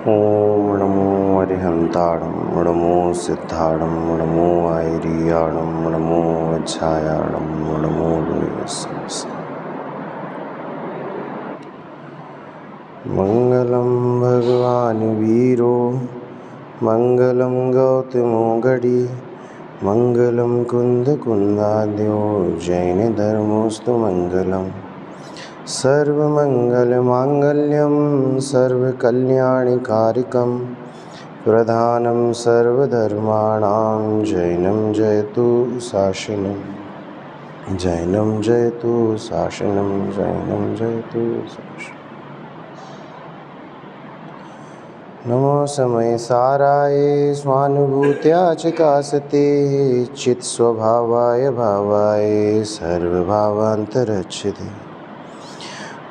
ओम नमो अरिहंताणं नमो सिद्धाणं नमो आयर्याणं नमो वज्रायाणं नमो वेसस। मंगलम भगवान वीरो मंगलम गौतमो गड़ी मंगलम कुंद कुंदाद्यो जैन धर्मोस्तु मंगलम सर्वमंगलमांगल्यं सर्वकल्याणकारिकं प्रधानं सर्वधर्माणां जैनं जयतु शासनं जैनं जयतु शासनं जैनं जयतु शासनं। नमो समय साराय स्वानुभूत्या चकासते चित्स्वभावाय भावाय सर्वभावान्तरक्षते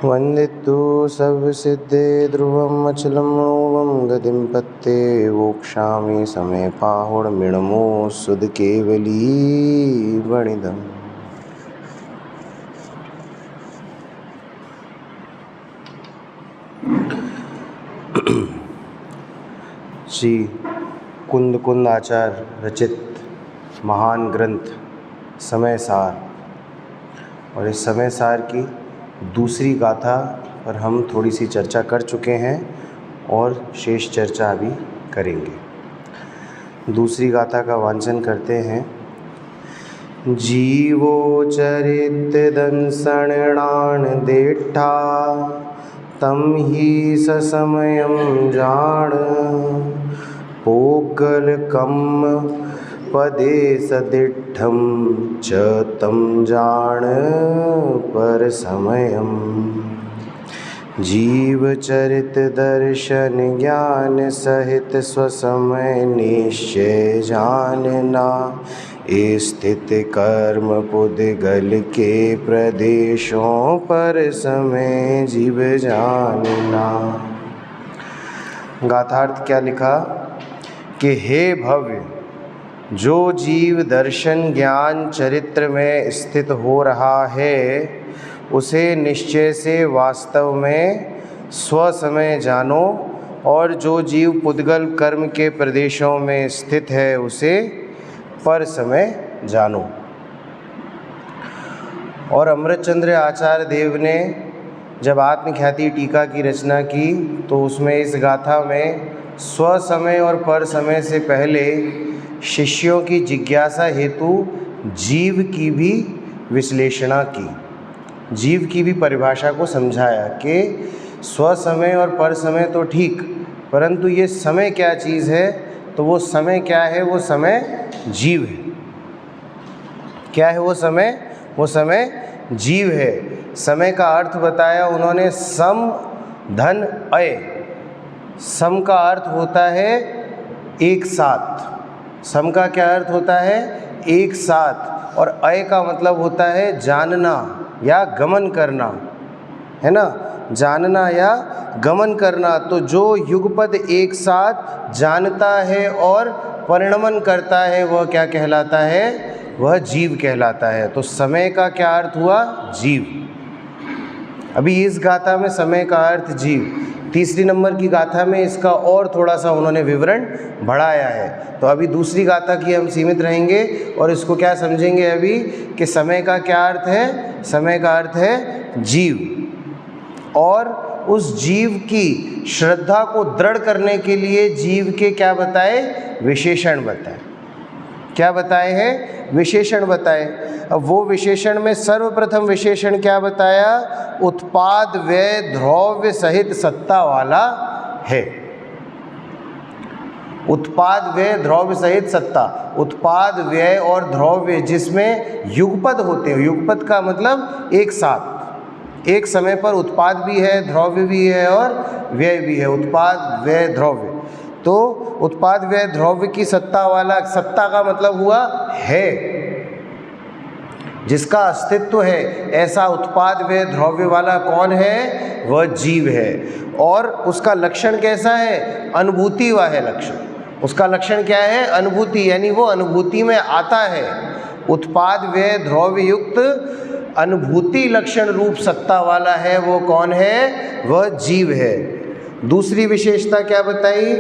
वंदितु सर्वसिद्धे ध्रुवम् अचलं मनोवं गतिं पत्ते वोक्षामि समय पाहुर्मिणमो सुध केवली वणिदम्। श्री कुंद कुंद आचार्य रचित महान ग्रंथ समय सार, और इस समय सार की दूसरी गाथा पर हम थोड़ी सी चर्चा कर चुके हैं और शेष चर्चा अभी करेंगे। दूसरी गाथा का वांचन करते हैं। जीवो चरित दंसणान देठा तम ही ससमयम जान पोगल कम पदे सदिठम च तम जान पर समयम। जीव चरित दर्शन ज्ञान सहित स्वसमय निश्चय जानना स्थित कर्म पुद्गल के प्रदेशों पर समय जीव जानना। गाथार्थ क्या लिखा कि हे भव्य, जो जीव दर्शन ज्ञान चरित्र में स्थित हो रहा है उसे निश्चय से वास्तव में स्वसमय जानो, और जो जीव पुद्गल कर्म के प्रदेशों में स्थित है उसे पर समय जानो। और अमृतचंद्र आचार्य देव ने जब आत्मख्याति टीका की रचना की तो उसमें इस गाथा में स्वसमय और पर समय से पहले शिष्यों की जिज्ञासा हेतु जीव की भी विश्लेषणा की, जीव की भी परिभाषा को समझाया कि स्वसमय और पर समय तो ठीक, परंतु ये समय क्या चीज़ है, तो वो समय क्या है, वो समय जीव है। क्या है वो समय? वो समय जीव है। समय का अर्थ बताया उन्होंने सम धन अय। सम का अर्थ होता है एक साथ। सम का क्या अर्थ होता है? एक साथ। और अय का मतलब होता है जानना या गमन करना, है ना, जानना या गमन करना। तो जो युगपद एक साथ जानता है और परिणमन करता है वह क्या कहलाता है? वह जीव कहलाता है। तो समय का क्या अर्थ हुआ? जीव। अभी इस गाथा में समय का अर्थ जीव, तीसरी नंबर की गाथा में इसका और थोड़ा सा उन्होंने विवरण बढ़ाया है। तो अभी दूसरी गाथा की हम सीमित रहेंगे और इसको क्या समझेंगे अभी कि समय का क्या अर्थ है? समय का अर्थ है जीव। और उस जीव की श्रद्धा को दृढ़ करने के लिए जीव के क्या बताए? विशेषण बताए। क्या बताए हैं? विशेषण बताए। अब वो विशेषण में सर्वप्रथम विशेषण क्या बताया? उत्पाद व्यय द्रव्य सहित सत्ता वाला है। उत्पाद व्यय द्रव्य सहित सत्ता। उत्पाद व्यय और द्रव्य जिसमें युगपद होते हैं। युगपद का मतलब एक साथ, एक समय पर उत्पाद भी है, द्रव्य भी है और व्यय भी है। उत्पाद व्यय द्रव्य, तो उत्पाद व्यय द्रव्य की सत्ता वाला, सत्ता का मतलब हुआ है, जिसका अस्तित्व है, ऐसा उत्पाद व्यय द्रव्य वाला कौन है? वह जीव है। और उसका लक्षण कैसा है? अनुभूति वह है लक्षण। उसका लक्षण क्या है? अनुभूति, यानी वो अनुभूति में आता है। उत्पाद व्यय द्रव्य युक्त अनुभूति लक्षण रूप सत्ता वाला है, वो कौन है? वह जीव है। दूसरी विशेषता क्या बताई?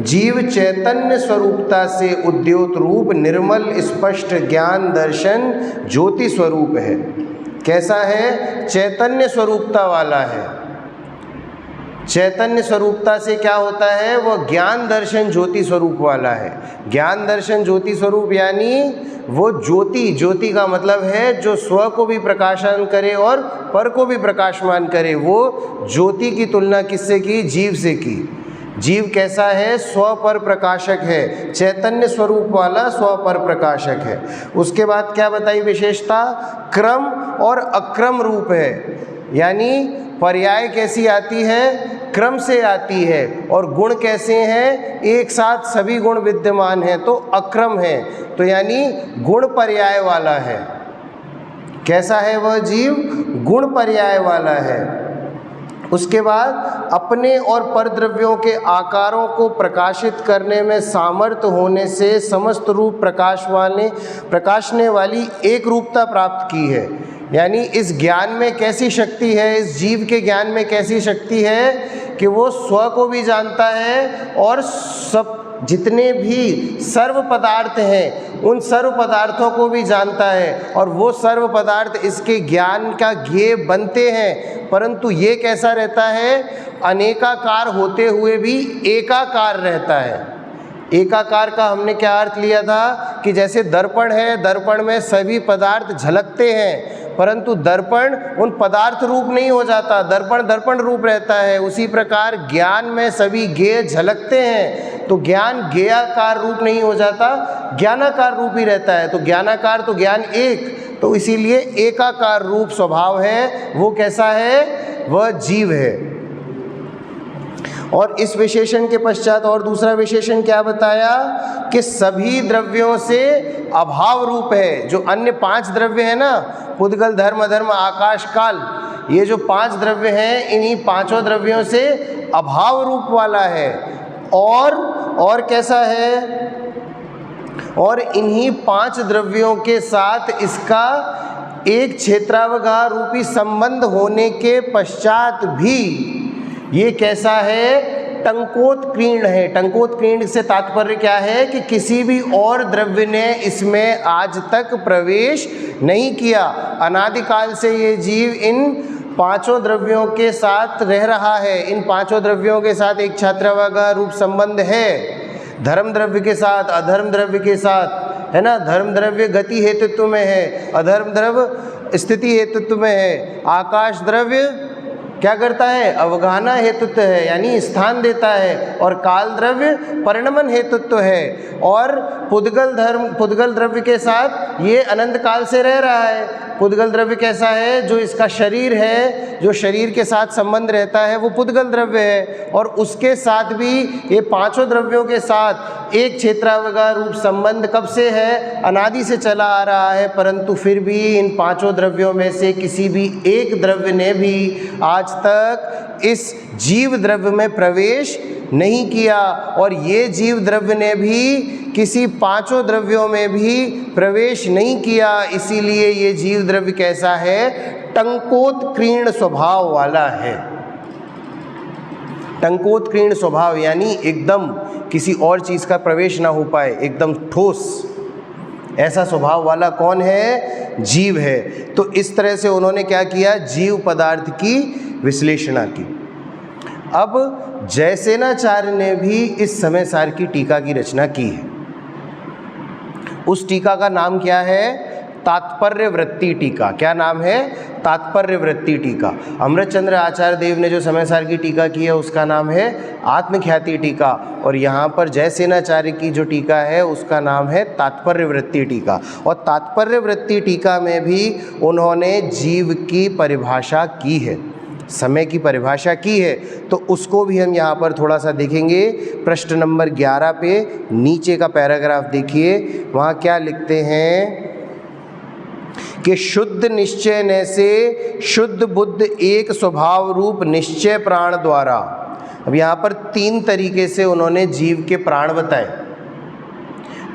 जीव चैतन्य स्वरूपता से उद्योत रूप निर्मल स्पष्ट ज्ञान दर्शन ज्योति स्वरूप है। कैसा है? चैतन्य स्वरूपता वाला है। चैतन्य स्वरूपता से क्या होता है? वह ज्ञान दर्शन ज्योति स्वरूप वाला है। ज्ञान दर्शन ज्योति स्वरूप यानी वो ज्योति, ज्योति का मतलब है जो स्व को भी प्रकाशन करे और पर को भी प्रकाशमान करे। वो ज्योति की तुलना किससे की? जीव से की। जीव कैसा है? स्व पर प्रकाशक है, चैतन्य स्वरूप वाला स्व पर प्रकाशक है। उसके बाद क्या बताई विशेषता? क्रम और अक्रम रूप है, यानी पर्याय कैसी आती है? क्रम से आती है। और गुण कैसे हैं? एक साथ सभी गुण विद्यमान हैं तो अक्रम है, तो यानी गुण पर्याय वाला है। कैसा है वह जीव? गुण पर्याय वाला है। उसके बाद अपने और परद्रव्यों के आकारों को प्रकाशित करने में सामर्थ्य होने से समस्त रूप प्रकाशने वाली एक रूपता प्राप्त की है। यानी इस ज्ञान में कैसी शक्ति है? इस जीव के ज्ञान में कैसी शक्ति है कि वो स्व को भी जानता है और सब जितने भी सर्व पदार्थ हैं उन सर्व पदार्थों को भी जानता है, और वो सर्व पदार्थ इसके ज्ञान का ज्ञेय बनते हैं। परंतु ये कैसा रहता है? अनेकाकार होते हुए भी एकाकार रहता है। एकाकार का हमने क्या अर्थ लिया था कि जैसे दर्पण है, दर्पण में सभी पदार्थ झलकते हैं, परंतु दर्पण उन पदार्थ रूप नहीं हो जाता, दर्पण दर्पण रूप रहता है। उसी प्रकार ज्ञान में सभी ज्ञेय झलकते हैं, तो ज्ञान ज्ञेयाकार रूप नहीं हो जाता, ज्ञानाकार रूप ही रहता है। तो ज्ञानाकार तो ज्ञान एक, तो इसीलिए एकाकार रूप स्वभाव है। वो कैसा है? वह जीव है। और इस विशेषण के पश्चात और दूसरा विशेषण क्या बताया? कि सभी द्रव्यों से अभाव रूप है। जो अन्य 5 द्रव्य है ना, पुद्गल धर्म अधर्म आकाश काल, ये जो 5 द्रव्य हैं, इन्हीं 5 द्रव्यों से अभाव रूप वाला है। और कैसा है? और इन्हीं 5 द्रव्यों के साथ इसका एक क्षेत्रावगाह रूपी संबंध होने के पश्चात भी ये कैसा है? टंकोत्कीर्ण है। टंकोत्कीर्ण से तात्पर्य क्या है? कि किसी भी और द्रव्य ने इसमें आज तक प्रवेश नहीं किया। अनादिकाल से ये जीव इन 5 द्रव्यों के साथ रह रहा है। इन 5 द्रव्यों के साथ एक क्षेत्रावगाह रूप संबंध है। धर्म द्रव्य के साथ, अधर्म द्रव्य के साथ, है ना। धर्म द्रव्य गति हेतुत्व में है, अधर्म द्रव्य स्थिति हेतुत्व में है। आकाश द्रव्य क्या करता है? अवगाहना हेतुत्व है, यानी स्थान देता है। और काल द्रव्य परिणमन हेतुत्व है। और पुद्गल द्रव्य के साथ ये अनंत काल से रह रहा है। पुद्गल द्रव्य कैसा है? जो इसका शरीर है, जो शरीर के साथ संबंध रहता है, वो पुद्गल द्रव्य है। और उसके साथ भी ये 5 द्रव्यों के साथ एक क्षेत्रावगाह रूप संबंध कब से है? अनादि से चला आ रहा है। परंतु फिर भी इन 5 द्रव्यों में से किसी भी एक द्रव्य ने भी आज तक इस जीव द्रव्य में प्रवेश नहीं किया, और ये जीव द्रव्य ने भी किसी 5 द्रव्यों में भी प्रवेश नहीं किया। इसीलिए ये जीव द्रव्य कैसा है? टंकोत्कीर्ण स्वभाव वाला है। टंकोत्कीर्ण स्वभाव यानी एकदम किसी और चीज़ का प्रवेश ना हो पाए, एकदम ठोस, ऐसा स्वभाव वाला कौन है? जीव है। तो इस तरह से उन्होंने क्या किया? जीव पदार्थ की विश्लेषणा की। अब जयसेनाचार्य ने भी इस समय सार की टीका की रचना की है। उस टीका का नाम क्या है? तात्पर्य वृत्ति टीका। क्या नाम है? तात्पर्य वृत्ति टीका। अमृतचंद्र आचार्य देव ने जो समय सार की टीका की है उसका नाम है आत्मख्याति टीका, और यहाँ पर जयसेनाचार्य की जो टीका है उसका नाम है तात्पर्य वृत्ति टीका। और तात्पर्य वृत्ति टीका में भी उन्होंने जीव की परिभाषा की है, समय की परिभाषा की है। तो उसको भी हम यहाँ पर थोड़ा सा देखेंगे। पृष्ठ नंबर 11 पे नीचे का पैराग्राफ देखिए, वहाँ क्या लिखते हैं कि शुद्ध निश्चय ने से शुद्ध बुद्ध एक स्वभाव रूप निश्चय प्राण द्वारा। अब यहाँ पर 3 तरीके से उन्होंने जीव के प्राण बताए।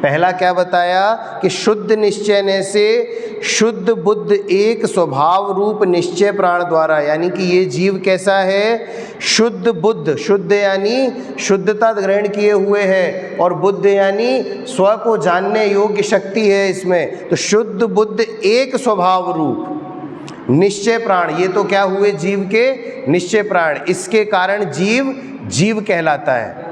पहला क्या बताया कि शुद्ध निश्चय से शुद्ध बुद्ध एक स्वभाव रूप निश्चय प्राण द्वारा, यानी कि ये जीव कैसा है, शुद्ध बुद्ध, शुद्ध यानी शुद्धता ग्रहण किए हुए है, और बुद्ध यानी स्व को जानने योग्य शक्ति है इसमें। तो शुद्ध बुद्ध एक स्वभाव रूप निश्चय प्राण, ये तो क्या हुए जीव के निश्चय प्राण, इसके कारण जीव जीव कहलाता है।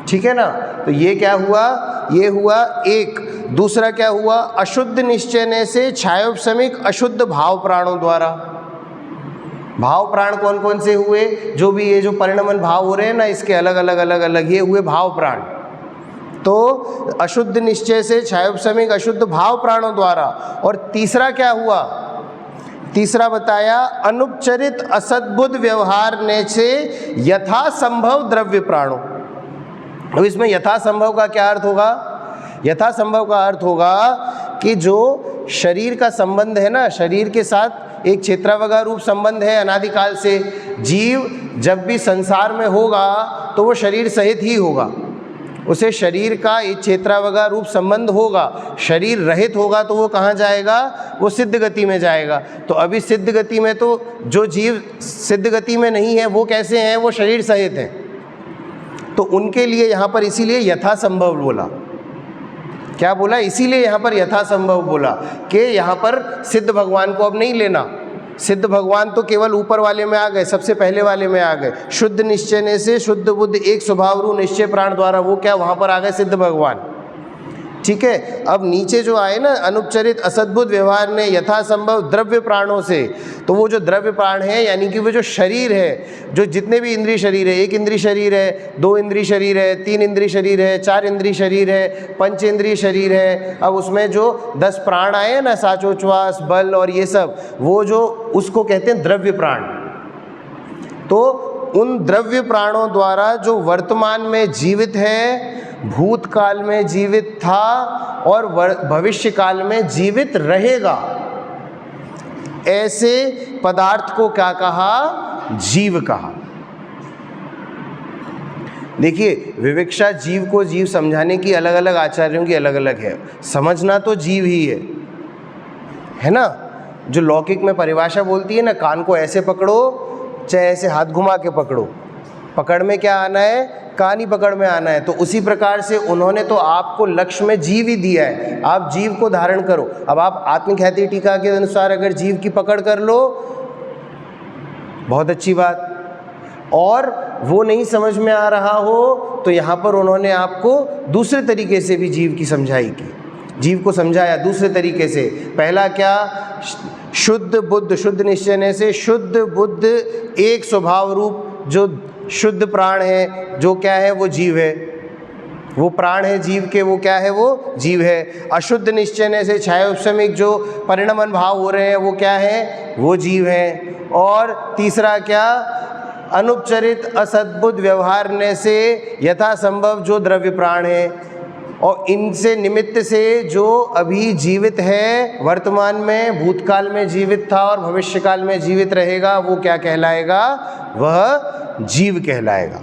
ठीक है ना। तो ये क्या हुआ, ये हुआ एक। दूसरा क्या हुआ, अशुद्ध निश्चय से छायोपशमिक अशुद्ध भाव प्राणों द्वारा। भाव प्राण कौन कौन से हुए, जो भी ये जो परिणमन भाव हो रहे हैं ना, इसके अलग अलग अलग अलग ये हुए भाव प्राण। तो अशुद्ध निश्चय से छायोपशमिक अशुद्ध भाव प्राणों द्वारा। और तीसरा क्या हुआ, तीसरा बताया अनुपचरित असद्बुद्ध व्यवहार ने से यथा संभव द्रव्य प्राणों। अब इसमें यथा संभव का क्या अर्थ होगा, यथा संभव का अर्थ होगा कि जो शरीर का संबंध है ना, शरीर के साथ एक क्षेत्रावगा रूप संबंध है अनादिकाल से। जीव जब भी संसार में होगा तो वो शरीर सहित ही होगा, उसे शरीर का एक क्षेत्रावगा रूप संबंध होगा। शरीर रहित होगा तो वो कहाँ जाएगा, वो सिद्ध गति में जाएगा। तो अभी सिद्ध गति में तो जो जीव सिद्ध गति में नहीं है वो कैसे हैं, वो शरीर सहित हैं। तो उनके लिए यहाँ पर इसीलिए यथा संभव बोला। क्या बोला, इसीलिए यहाँ पर यथा संभव बोला कि यहाँ पर सिद्ध भगवान को अब नहीं लेना। सिद्ध भगवान तो केवल ऊपर वाले में आ गए, सबसे पहले वाले में आ गए। शुद्ध निश्चय से शुद्ध बुद्ध एक स्वभाव रूप निश्चय प्राण द्वारा, वो क्या वहाँ पर आ गए सिद्ध भगवान। ठीक है। अब नीचे जो आए ना अनुपचरित असद्बुद्ध व्यवहार ने यथा संभव द्रव्य प्राणों से, तो वो जो द्रव्य प्राण है यानी कि वो जो शरीर है, जो जितने भी इंद्रिय शरीर है, एक इंद्रिय शरीर है, दो इंद्रिय शरीर है, तीन इंद्रिय शरीर है, चार इंद्रिय शरीर है, पंच इंद्रिय शरीर है। अब उसमें जो 10 प्राण आए ना, साचोच्छ्वास बल और ये सब, वो जो उसको कहते हैं द्रव्य प्राण। तो उन द्रव्य प्राणों द्वारा जो वर्तमान में जीवित है, भूतकाल में जीवित था और भविष्य काल में जीवित रहेगा, ऐसे पदार्थ को क्या कहा, जीव कहा। देखिए विवक्षा जीव को जीव समझाने की अलग अलग आचार्यों की अलग अलग है, समझना तो जीव ही है ना। जो लौकिक में परिभाषा बोलती है ना, कान को ऐसे पकड़ो चाहे ऐसे हाथ घुमा के पकड़ो, पकड़ में क्या आना है, कान ही पकड़ में आना है। तो उसी प्रकार से उन्होंने तो आपको लक्ष्य में जीव ही दिया है, आप जीव को धारण करो। अब आप आत्मख्याति टीका के अनुसार अगर जीव की पकड़ कर लो, बहुत अच्छी बात। और वो नहीं समझ में आ रहा हो तो यहाँ पर उन्होंने आपको दूसरे तरीके से भी जीव की समझाई की, जीव को समझाया दूसरे तरीके से। पहला क्या, शुद्ध बुद्ध, शुद्ध निश्चय से शुद्ध बुद्ध एक स्वभाव रूप जो शुद्ध प्राण है, जो क्या है, वो जीव है, वो प्राण है जीव के, वो क्या है, वो जीव है। अशुद्ध निश्चय से छायोपशमिक जो परिणमन भाव हो रहे हैं, वो क्या है, वो जीव है। और तीसरा क्या, अनुपचरित असद्बुद्ध व्यवहार ने से यथा संभव जो द्रव्य प्राण है, और इनसे निमित्त से जो अभी जीवित है, वर्तमान में, भूतकाल में जीवित था और भविष्य काल में जीवित रहेगा, वो क्या कहलाएगा, वह जीव कहलाएगा।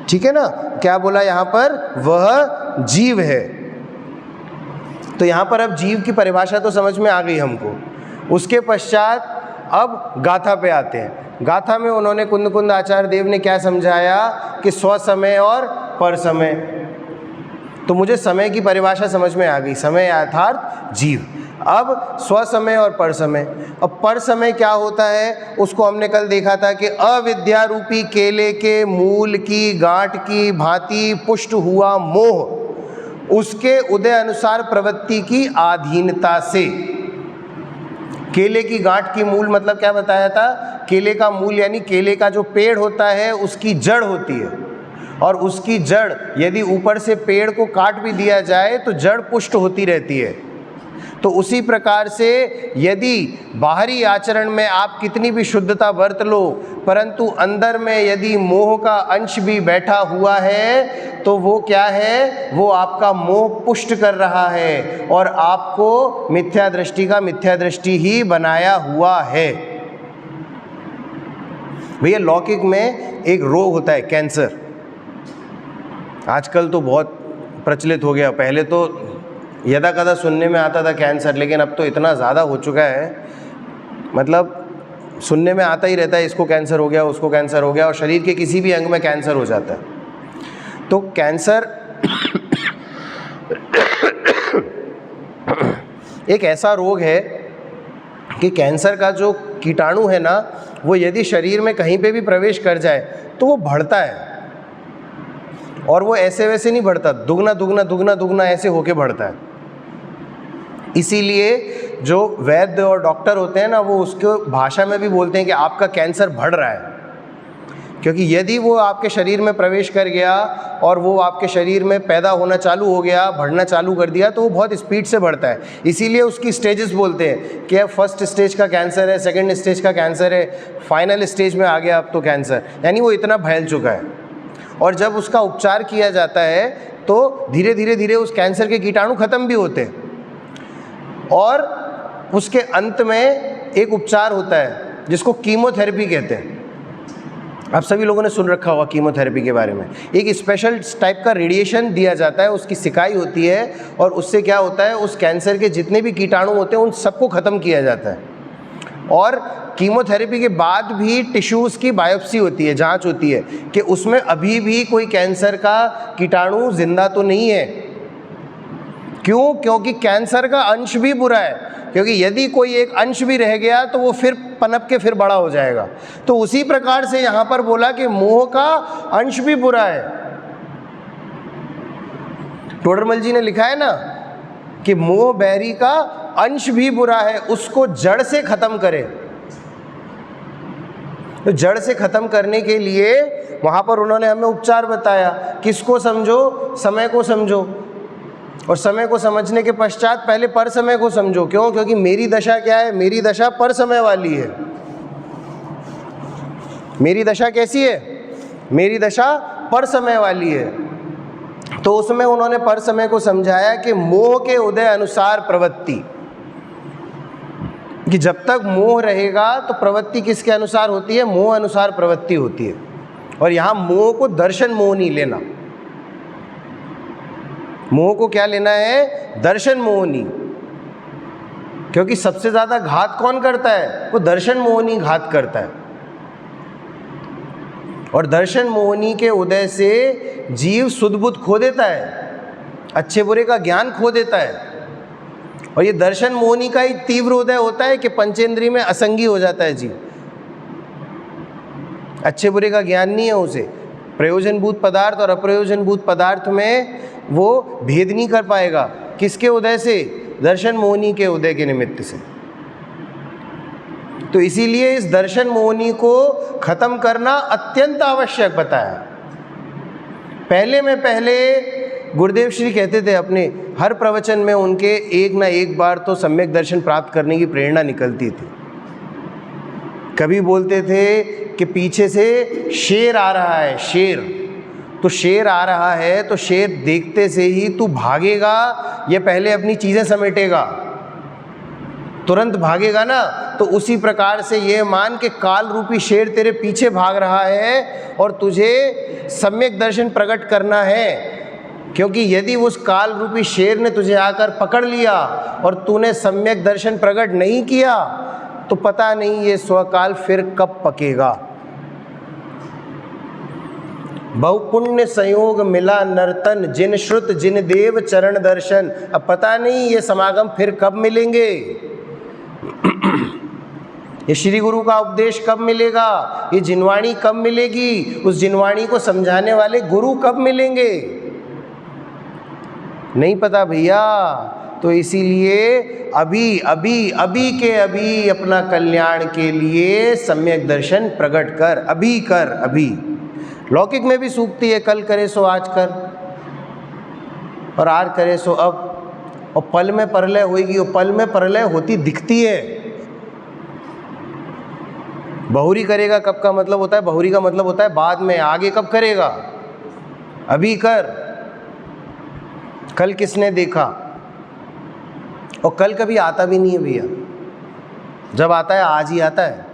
ठीक है ना। क्या बोला यहाँ पर, वह जीव है। तो यहाँ पर अब जीव की परिभाषा तो समझ में आ गई हमको। उसके पश्चात अब गाथा पे आते हैं। गाथा में उन्होंने कुंद कुंद आचार्य देव ने क्या समझाया कि स्वसमय और पर समय। तो मुझे समय की परिभाषा समझ में आ गई, समय अर्थात जीव। अब स्वसमय और पर समय। अब पर समय क्या होता है, उसको हमने कल देखा था कि अविद्या रूपी केले के मूल की गांठ की भांति पुष्ट हुआ मोह, उसके उदय अनुसार प्रवृत्ति की अधीनता से। केले की गांठ की मूल मतलब क्या बताया था, केले का मूल यानी केले का जो पेड़ होता है उसकी जड़ होती है, और उसकी जड़ यदि ऊपर से पेड़ को काट भी दिया जाए तो जड़ पुष्ट होती रहती है। तो उसी प्रकार से यदि बाहरी आचरण में आप कितनी भी शुद्धता बरत लो, परंतु अंदर में यदि मोह का अंश भी बैठा हुआ है तो वो क्या है, वो आपका मोह पुष्ट कर रहा है और आपको मिथ्या दृष्टि का मिथ्या दृष्टि ही बनाया हुआ है। भैया लौकिक में एक रोग होता है कैंसर, आजकल तो बहुत प्रचलित हो गया। पहले तो यदा कदा सुनने में आता था कैंसर, लेकिन अब तो इतना ज़्यादा हो चुका है, मतलब सुनने में आता ही रहता है इसको कैंसर हो गया, उसको कैंसर हो गया, और शरीर के किसी भी अंग में कैंसर हो जाता है। तो कैंसर एक ऐसा रोग है कि कैंसर का जो कीटाणु है ना, वो यदि शरीर में कहीं पे भी प्रवेश कर जाए तो वो बढ़ता है, और वो ऐसे वैसे नहीं बढ़ता, दुगना दुगना दुगना दुगना ऐसे होके बढ़ता है। इसीलिए जो वैद्य और डॉक्टर होते हैं ना, वो उसको भाषा में भी बोलते हैं कि आपका कैंसर बढ़ रहा है, क्योंकि यदि वो आपके शरीर में प्रवेश कर गया और वो आपके शरीर में पैदा होना चालू हो गया, बढ़ना चालू कर दिया, तो वो बहुत स्पीड से बढ़ता है। इसीलिए उसकी स्टेजेस बोलते हैं कि अब फर्स्ट स्टेज का कैंसर है, सेकंड स्टेज का कैंसर है, फाइनल स्टेज में आ गया अब तो कैंसर, यानी वो इतना फैल चुका है। और जब उसका उपचार किया जाता है तो धीरे धीरे धीरे उस कैंसर के कीटाणु खत्म भी होते हैं, और उसके अंत में एक उपचार होता है जिसको कीमोथेरेपी कहते हैं। आप सभी लोगों ने सुन रखा होगा कीमोथेरेपी के बारे में। एक स्पेशल टाइप का रेडिएशन दिया जाता है, उसकी सिकाई होती है, और उससे क्या होता है, उस कैंसर के जितने भी कीटाणु होते हैं उन सबको ख़त्म किया जाता है। और कीमोथेरेपी के बाद भी टिश्यूज़ की बायोप्सी होती है, जांच होती है कि उसमें अभी भी कोई कैंसर का कीटाणु जिंदा तो नहीं है। क्यों? क्योंकि कैंसर का अंश भी बुरा है, क्योंकि यदि कोई एक अंश भी रह गया तो वो फिर पनप के फिर बड़ा हो जाएगा। तो उसी प्रकार से यहाँ पर बोला कि मोह का अंश भी बुरा है। टोडरमल जी ने लिखा है ना कि मोह बैरी का अंश भी बुरा है, उसको जड़ से खत्म करे। तो जड़ से खत्म करने के लिए वहाँ पर उन्होंने हमें उपचार बताया। किसको समझो? समय को समझो, और समय को समझने के पश्चात पहले पर समय को समझो। क्यों? क्योंकि मेरी दशा क्या है? मेरी दशा पर समय वाली है। मेरी दशा कैसी है? मेरी दशा पर समय वाली है। तो उसमें उन्होंने पर समय को समझाया कि मोह के उदय अनुसार प्रवृत्ति, कि जब तक मोह रहेगा तो प्रवृत्ति किसके अनुसार होती है? मोह अनुसार प्रवृत्ति होती है। और यहाँ मोह को दर्शन मोह नहीं लेना। मोह को क्या लेना है? दर्शन मोहनी। क्योंकि सबसे ज़्यादा घात कौन करता है? वो दर्शन मोहनी घात करता है। और दर्शन मोहनी के उदय से जीव सुध बुद्ध खो देता है, अच्छे बुरे का ज्ञान खो देता है। और ये दर्शन मोहनी का ही तीव्र उदय होता है कि पंचेंद्रिय में असंगी हो जाता है जीव। अच्छे बुरे का ज्ञान नहीं है उसे। प्रयोजनभूत पदार्थ और अप्रयोजनभूत पदार्थ में वो भेद नहीं कर पाएगा। किसके उदय से? दर्शन मोहनी के उदय के निमित्त से। तो इसीलिए इस दर्शन मोहनी को खत्म करना अत्यंत आवश्यक बताया। पहले गुरुदेव श्री कहते थे अपने हर प्रवचन में, उनके एक ना एक बार तो सम्यक दर्शन प्राप्त करने की प्रेरणा निकलती थी। कभी बोलते थे कि पीछे से शेर आ रहा है, शेर। तो शेर आ रहा है तो शेर देखते से ही तू भागेगा या पहले अपनी चीज़ें समेटेगा? तुरंत भागेगा ना। तो उसी प्रकार से ये मान के काल रूपी शेर तेरे पीछे भाग रहा है और तुझे सम्यक दर्शन प्रकट करना है। क्योंकि यदि उस काल रूपी शेर ने तुझे आकर पकड़ लिया और तूने सम्यक दर्शन प्रकट नहीं किया तो पता नहीं ये स्वकाल फिर कब पकेगा। बहु पुण्य संयोग मिला नर्तन, जिन श्रुत जिन देव चरण दर्शन। अब पता नहीं ये समागम फिर कब मिलेंगे, ये श्री गुरु का उपदेश कब मिलेगा, ये जिनवाणी कब मिलेगी, उस जिनवाणी को समझाने वाले गुरु कब मिलेंगे, नहीं पता भैया। तो इसीलिए अभी के अभी अपना कल्याण के लिए सम्यक दर्शन प्रकट कर, अभी कर अभी। लौकिक में भी सूक्ति है, कल करे सो आज कर और आज करे सो अब। और पल में प्रलय होगी, और पल में प्रलय होती दिखती है। बहुरी करेगा कब का मतलब होता है? बहुरी का मतलब होता है बाद में, आगे कब करेगा? अभी कर। कल किसने देखा? और कल कभी आता भी नहीं है भैया। जब आता है आज ही आता है।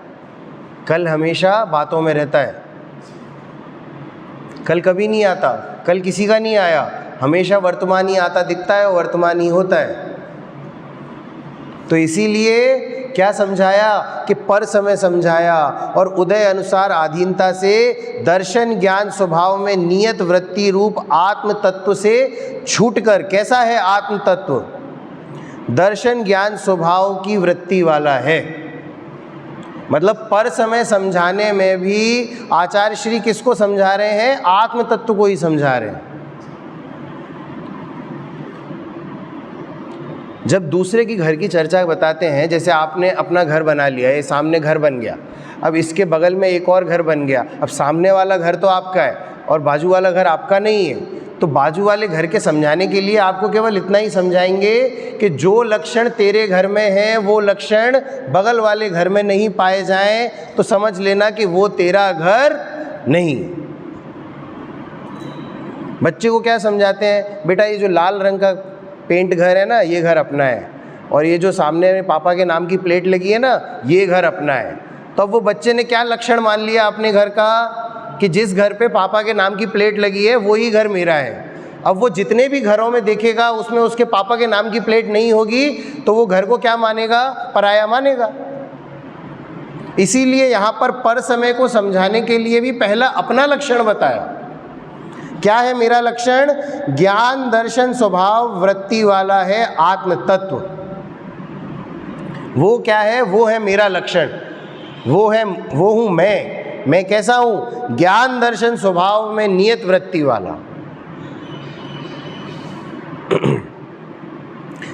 कल हमेशा बातों में रहता है, कल कभी नहीं आता। कल किसी का नहीं आया, हमेशा वर्तमान ही आता दिखता है और वर्तमान ही होता है। तो इसीलिए क्या समझाया कि पर समय समझाया, और उदय अनुसार आधीनता से दर्शन ज्ञान स्वभाव में नियत वृत्ति रूप आत्म तत्व से छूटकर, कैसा है आत्म तत्व? दर्शन ज्ञान स्वभाव की वृत्ति वाला है। मतलब पर समय समझाने में भी आचार्य श्री किसको समझा रहे हैं? आत्म तत्व को ही समझा रहे हैं। जब दूसरे की घर की चर्चा बताते हैं, जैसे आपने अपना घर बना लिया, ये सामने घर बन गया, अब इसके बगल में एक और घर बन गया, अब सामने वाला घर तो आपका है और बाजू वाला घर आपका नहीं है, तो बाजू वाले घर के समझाने के लिए आपको केवल इतना ही समझाएंगे कि जो लक्षण तेरे घर में हैं वो लक्षण बगल वाले घर में नहीं पाए जाएं, तो समझ लेना कि वो तेरा घर नहीं। बच्चे को क्या समझाते हैं? बेटा ये जो लाल रंग का पेंट घर है ना, ये घर अपना है, और ये जो सामने में पापा के नाम की प्लेट लगी है ना, ये घर अपना है। तो अब वो बच्चे ने क्या लक्षण मान लिया अपने घर का कि जिस घर पे पापा के नाम की प्लेट लगी है वही घर मेरा है। अब वो जितने भी घरों में देखेगा उसमें उसके पापा के नाम की प्लेट नहीं होगी तो वो घर को क्या मानेगा? पराया मानेगा। इसीलिए यहाँ पर समय को समझाने के लिए भी पहला अपना लक्षण बताया। क्या है मेरा लक्षण? ज्ञान दर्शन स्वभाव वृत्ति वाला है आत्म तत्व। वो क्या है? वो है मेरा लक्षण, वो हूँ मैं कैसा हूँ? ज्ञान दर्शन स्वभाव में नियत वृत्ति वाला।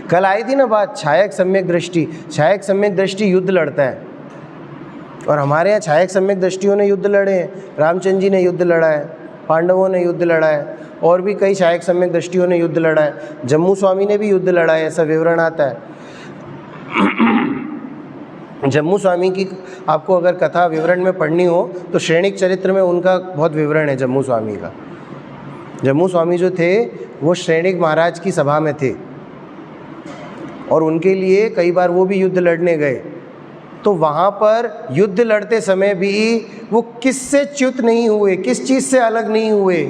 कल आई थी ना बात, छायक सम्यक दृष्टि। छायक सम्यक दृष्टि युद्ध लड़ता है, और हमारे यहाँ छायक सम्यक दृष्टियों ने युद्ध लड़े हैं। रामचंद्र जी ने युद्ध लड़ा है, पांडवों ने युद्ध लड़ा है, और भी कई छायक सम्यक दृष्टियों ने युद्ध लड़ा है। जम्मू स्वामी ने भी युद्ध लड़ा है, ऐसा विवरण आता है। जम्मू स्वामी की आपको अगर कथा विवरण में पढ़नी हो तो श्रेणिक चरित्र में उनका बहुत विवरण है जम्मू स्वामी का। जम्मू स्वामी जो थे वो श्रेणिक महाराज की सभा में थे, और उनके लिए कई बार वो भी युद्ध लड़ने गए। तो वहाँ पर युद्ध लड़ते समय भी वो किससे च्युत नहीं हुए, किस चीज़ से अलग नहीं हुए?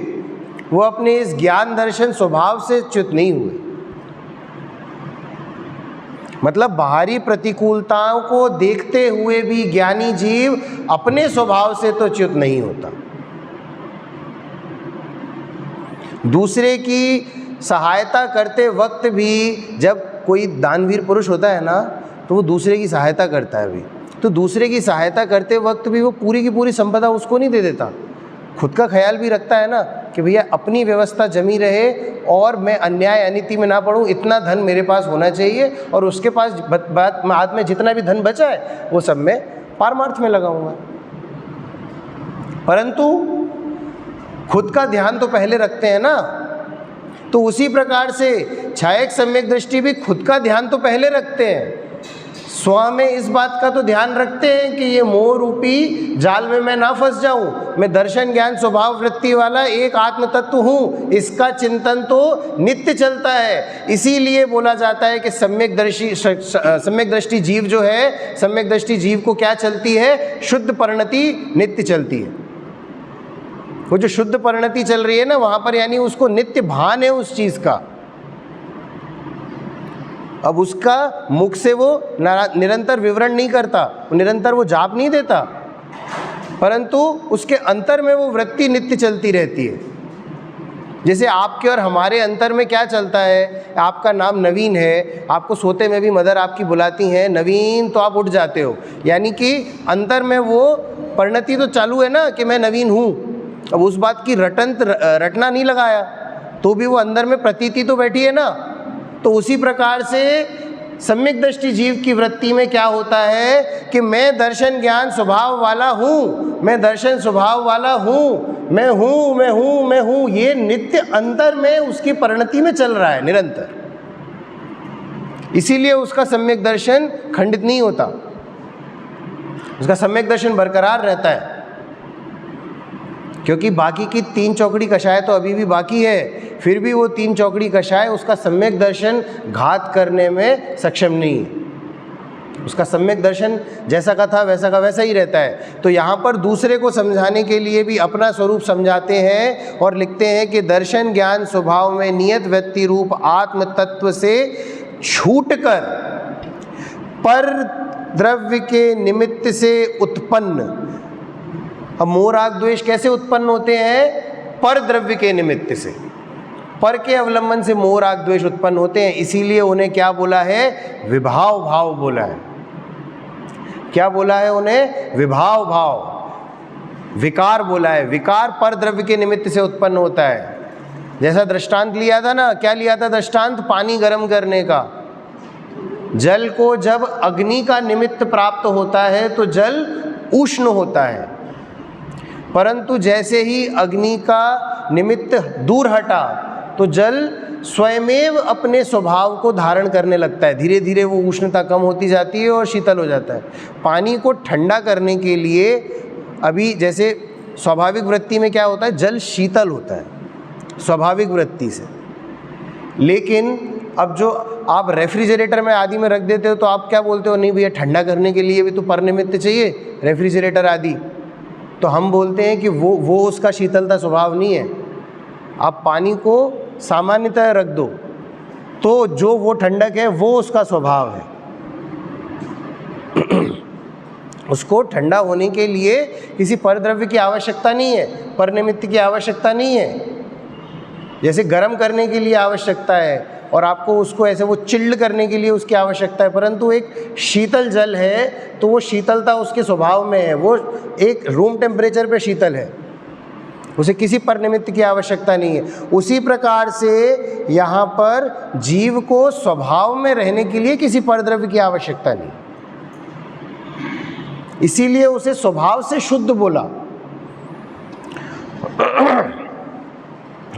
वो अपने इस ज्ञान दर्शन स्वभाव से च्युत नहीं हुए। मतलब बाहरी प्रतिकूलताओं को देखते हुए भी ज्ञानी जीव अपने स्वभाव से तो च्युत नहीं होता। दूसरे की सहायता करते वक्त भी, जब कोई दानवीर पुरुष होता है ना, तो वो दूसरे की सहायता करता है भी, तो दूसरे की सहायता करते वक्त भी वो पूरी की पूरी संपदा उसको नहीं दे देता, खुद का ख्याल भी रखता है ना कि भैया अपनी व्यवस्था जमी रहे और मैं अन्याय अनिति में ना पड़ूं, इतना धन मेरे पास होना चाहिए, और उसके पास बाद में जितना भी धन बचा है वो सब मैं पारमार्थ में लगाऊंगा। परंतु खुद का ध्यान तो पहले रखते हैं ना। तो उसी प्रकार से छायक सम्यक दृष्टि भी खुद का ध्यान तो पहले रखते हैं, स्व में इस बात का तो ध्यान रखते हैं कि ये मोह रूपी जाल में मैं ना फंस जाऊं, मैं दर्शन ज्ञान स्वभाव वृत्ति वाला एक आत्म तत्व हूँ, इसका चिंतन तो नित्य चलता है। इसीलिए बोला जाता है कि सम्यक दृष्टि जीव जो है, सम्यक दृष्टि जीव को क्या चलती है? शुद्ध परिणति नित्य चलती है। वो जो शुद्ध परिणति चल रही है ना, वहाँ पर यानी उसको नित्य भान है उस चीज़ का। अब उसका मुख से वो निरंतर विवरण नहीं करता, निरंतर वो जाप नहीं देता, परंतु उसके अंतर में वो वृत्ति नित्य चलती रहती है। जैसे आपके और हमारे अंतर में क्या चलता है? आपका नाम नवीन है, आपको सोते में भी मदर आपकी बुलाती हैं नवीन, तो आप उठ जाते हो, यानी कि अंतर में वो परिणति तो चालू है ना कि मैं नवीन हूँ। अब उस बात की रटना नहीं लगाया तो भी वो अंदर में प्रतीति तो बैठी है ना। तो उसी प्रकार से सम्यक दृष्टि जीव की वृत्ति में क्या होता है कि मैं दर्शन ज्ञान स्वभाव वाला हूँ, मैं दर्शन स्वभाव वाला हूँ, मैं हूँ मैं हूँ मैं हूँ, ये नित्य अंतर में उसकी परिणति में चल रहा है निरंतर। इसीलिए उसका सम्यक दर्शन खंडित नहीं होता, उसका सम्यक दर्शन बरकरार रहता है, क्योंकि बाकी की 3 चौकड़ी कषाय तो अभी भी बाकी है, फिर भी वो 3 चौकड़ी कषाय उसका सम्यक दर्शन घात करने में सक्षम नहीं है। उसका सम्यक दर्शन जैसा का था वैसा का वैसा ही रहता है। तो यहाँ पर दूसरे को समझाने के लिए भी अपना स्वरूप समझाते हैं और लिखते हैं कि दर्शन ज्ञान स्वभाव में नियत व्यक्ति रूप आत्म तत्व से छूटकर पर द्रव्य के निमित्त से उत्पन्न। अब मोह राग द्वेष कैसे उत्पन्न होते हैं? पर द्रव्य के निमित्त से, पर के अवलंबन से मोह राग द्वेष उत्पन्न होते हैं। इसीलिए उन्हें क्या बोला है? विभाव भाव बोला है। क्या बोला है उन्हें? विभाव भाव, विकार बोला है। विकार पर द्रव्य के निमित्त से उत्पन्न होता है। जैसा दृष्टांत लिया था ना, क्या लिया था दृष्टांत? पानी गर्म करने का। जल को जब अग्नि का निमित्त प्राप्त होता है तो जल उष्ण होता है, परंतु जैसे ही अग्नि का निमित्त दूर हटा तो जल स्वयमेव अपने स्वभाव को धारण करने लगता है। धीरे धीरे वो उष्णता कम होती जाती है और शीतल हो जाता है। पानी को ठंडा करने के लिए अभी जैसे स्वाभाविक वृत्ति में क्या होता है? जल शीतल होता है स्वाभाविक वृत्ति से। लेकिन अब जो आप रेफ्रिजरेटर में आदि में रख देते हो तो आप क्या बोलते हो? नहीं भैया, ठंडा करने के लिए भी तो परनिमित्त चाहिए रेफ्रिजरेटर आदि। तो हम बोलते हैं कि वो उसका शीतलता स्वभाव नहीं है। आप पानी को सामान्यतः रख दो तो जो वो ठंडक है वो उसका स्वभाव है। उसको ठंडा होने के लिए किसी परद्रव्य की आवश्यकता नहीं है, परनिमित्त की आवश्यकता नहीं है। जैसे गर्म करने के लिए आवश्यकता है और आपको उसको ऐसे वो चिल्ड करने के लिए उसकी आवश्यकता है, परंतु एक शीतल जल है तो वो शीतलता उसके स्वभाव में है, वो एक रूम टेम्परेचर पे शीतल है, उसे किसी परनिमित्त की आवश्यकता नहीं है। उसी प्रकार से यहाँ पर जीव को स्वभाव में रहने के लिए किसी परद्रव्य की आवश्यकता नहीं, इसीलिए उसे स्वभाव से शुद्ध बोला।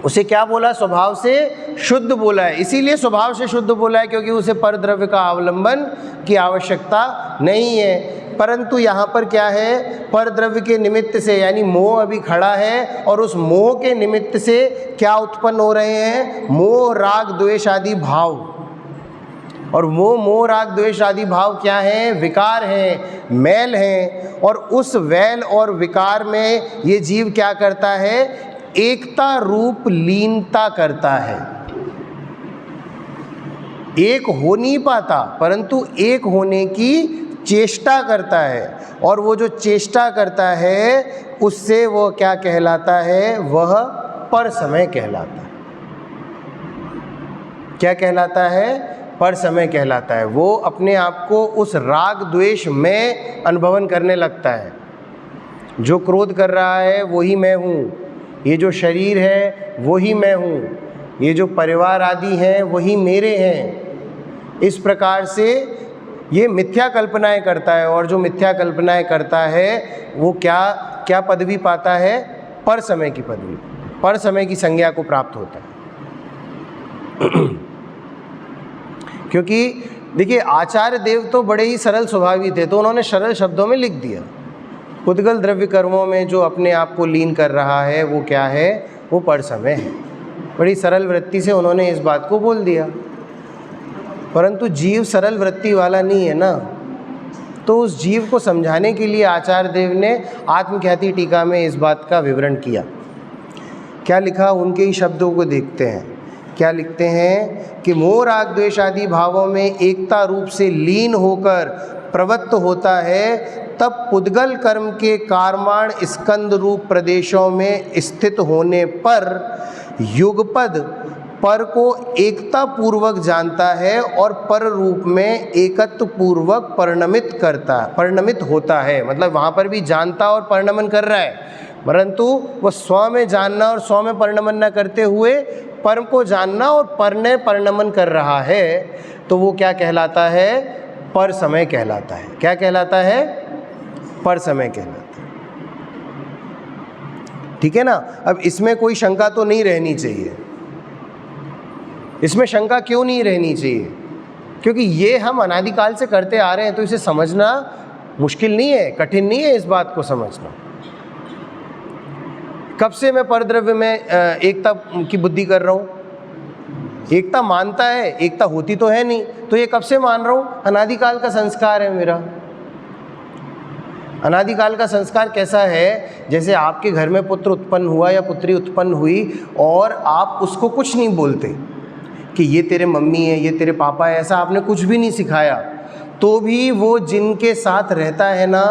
उसे क्या बोला? स्वभाव से शुद्ध बोला है। इसीलिए स्वभाव से शुद्ध बोला है क्योंकि उसे परद्रव्य का अवलंबन की आवश्यकता नहीं है। परंतु यहाँ पर क्या है? परद्रव्य के निमित्त से, यानी मोह अभी खड़ा है और उस मोह के निमित्त से क्या उत्पन्न हो रहे हैं? मोह राग द्वेष आदि भाव। और वो मोह राग द्वेष आदि भाव क्या हैं? विकार हैं, मैल हैं। और उस वैल और विकार में ये जीव क्या करता है? एकता रूप लीनता करता है। एक हो नहीं पाता परंतु एक होने की चेष्टा करता है, और वो जो चेष्टा करता है उससे वो क्या कहलाता है? वह पर समय कहलाता है। क्या कहलाता है? पर समय कहलाता है। वो अपने आप को उस राग द्वेष में अनुभवन करने लगता है। जो क्रोध कर रहा है वही मैं हूँ, ये जो शरीर है वही मैं हूँ, ये जो परिवार आदि हैं वही मेरे हैं। इस प्रकार से ये मिथ्या कल्पनाएं करता है, और जो मिथ्या कल्पनाएं करता है वो क्या पदवी पाता है? पर समय की पदवी, पर समय की संज्ञा को प्राप्त होता है। क्योंकि देखिए, आचार्य देव तो बड़े ही सरल स्वभावी थे, तो उन्होंने सरल शब्दों में लिख दिया। पुद्गल द्रव्य कर्मों में जो अपने आप को लीन कर रहा है वो क्या है? वो पर समय है। बड़ी सरल वृत्ति से उन्होंने इस बात को बोल दिया। परंतु जीव सरल वृत्ति वाला नहीं है ना, तो उस जीव को समझाने के लिए आचार्य देव ने आत्मख्याति टीका में इस बात का विवरण किया। क्या लिखा? उनके ही शब्दों को देखते हैं। क्या लिखते हैं कि मोह राग द्वेष आदि भावों में एकता रूप से लीन होकर प्रवृत्त होता है, तब पुद्गल कर्म के कारमाण स्कंद रूप प्रदेशों में स्थित होने पर युगपद पर को एकता पूर्वक जानता है और पर रूप में एकत्व पूर्वक परिणमित होता है। मतलब वहाँ पर भी जानता और परिणमन कर रहा है, परंतु वह स्व में जानना और स्व में परिणमन न करते हुए पर को जानना और पर ने परिणमन कर रहा है, तो वो क्या कहलाता है? पर समय कहलाता है। क्या कहलाता है? पर समय कहलाता है। ठीक है ना? अब इसमें कोई शंका तो नहीं रहनी चाहिए। इसमें शंका क्यों नहीं रहनी चाहिए? क्योंकि ये हम अनादिकाल से करते आ रहे हैं, तो इसे समझना मुश्किल नहीं है, कठिन नहीं है इस बात को समझना। कब से मैं परद्रव्य में एकता की बुद्धि कर रहा हूँ? एकता मानता है, एकता होती तो है नहीं, तो ये कब से मान रहा हूँ? अनादिकाल का संस्कार है मेरा। अनादिकाल का संस्कार कैसा है? जैसे आपके घर में पुत्र उत्पन्न हुआ या पुत्री उत्पन्न हुई और आप उसको कुछ नहीं बोलते कि ये तेरे मम्मी है, ये तेरे पापा है, ऐसा आपने कुछ भी नहीं सिखाया, तो भी वो जिनके साथ रहता है ना,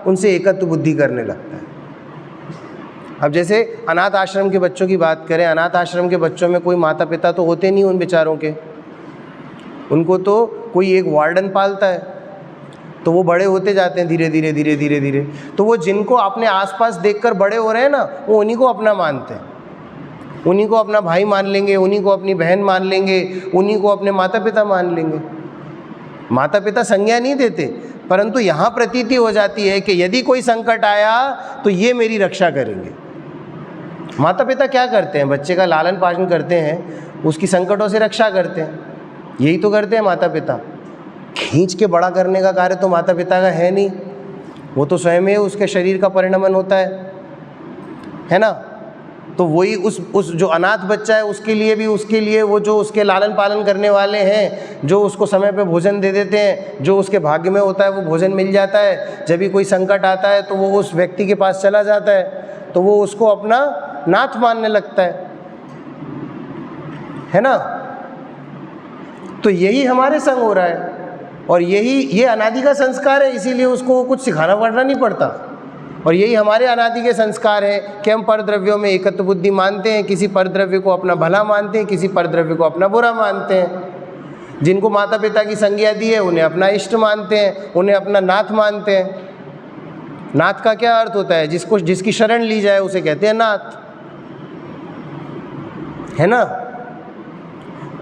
उनसे एकत्व बुद्धि करने लगता है। अब जैसे अनाथ आश्रम के बच्चों की बात करें, अनाथ आश्रम के बच्चों में कोई माता पिता तो होते नहीं उन बेचारों के, उनको तो कोई एक वार्डन पालता है, तो वो बड़े होते जाते हैं धीरे धीरे धीरे धीरे धीरे। तो वो जिनको अपने आसपास देखकर बड़े हो रहे हैं ना, वो उन्हीं को अपना मानते हैं, उन्हीं को अपना भाई मान लेंगे, उन्हीं को अपनी बहन मान लेंगे, उन्हीं को अपने माता पिता मान लेंगे। माता पिता संज्ञा नहीं देते, परंतु यहाँ प्रतीति हो जाती है कि यदि कोई संकट आया तो ये मेरी रक्षा करेंगे। माता पिता क्या करते हैं? बच्चे का लालन पालन करते हैं, उसकी संकटों से रक्षा करते हैं, यही तो करते हैं माता पिता। खींच के बड़ा करने का कार्य तो माता पिता का है नहीं, वो तो स्वयं ही उसके शरीर का परिणमन होता है ना। तो वही उस जो अनाथ बच्चा है उसके लिए वो जो उसके लालन पालन करने वाले हैं, जो उसको समय पे भोजन दे देते हैं, जो उसके भाग्य में होता है वो भोजन मिल जाता है। जब भी कोई संकट आता है तो वो उस व्यक्ति के पास चला जाता है, तो वो उसको अपना नाथ मानने लगता है ना। तो यही हमारे संग हो रहा है, और ये अनादि का संस्कार है, इसीलिए उसको कुछ सिखाना पड़ना नहीं पड़ता। और यही हमारे अनादि के संस्कार है कि हम परद्रव्यों में एकत्व बुद्धि मानते हैं, किसी परद्रव्य को अपना भला मानते हैं, किसी परद्रव्य को अपना बुरा मानते हैं। जिनको माता पिता की संज्ञा दी है उन्हें अपना इष्ट मानते हैं, उन्हें अपना नाथ मानते हैं। नाथ का क्या अर्थ होता है? जिसकी शरण ली जाए उसे कहते हैं नाथ, है ना।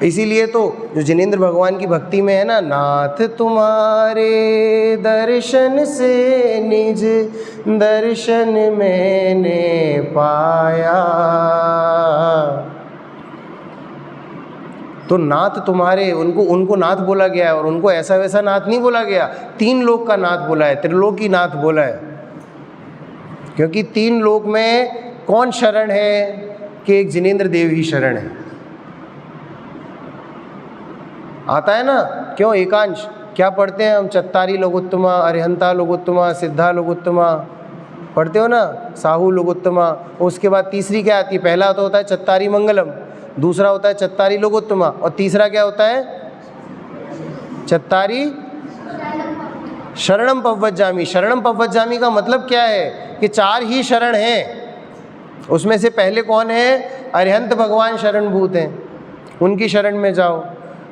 इसीलिए तो जो जिनेंद्र भगवान की भक्ति में है ना, नाथ तुम्हारे दर्शन से निज दर्शन मैंने पाया, तो नाथ तुम्हारे, उनको नाथ बोला गया है, और उनको ऐसा वैसा नाथ नहीं बोला गया, तीन लोक का नाथ बोला है, त्रिलोकी नाथ बोला है। क्योंकि तीन लोक में कौन शरण है? कि एक जिनेंद्र देव ही शरण है। आता है ना, क्यों एकांश क्या पढ़ते हैं हम? चत्तारी लोगोत्तमा, अरिहंता लोगोत्तमा, सिद्धा लोगोत्तमा पढ़ते हो ना, साहू लोगोत्तमा। उसके बाद तीसरी क्या आती है? पहला तो होता है चत्तारी मंगलम, दूसरा होता है चत्तारी लोगोत्तमा, और तीसरा क्या होता है? चत्तारी शरणम पव्वज्जामि। शरणम पव्वज्जामि का मतलब क्या है? कि चार ही शरण हैं। उसमें से पहले कौन है? अरिहंत भगवान शरणभूत हैं, उनकी शरण में जाओ।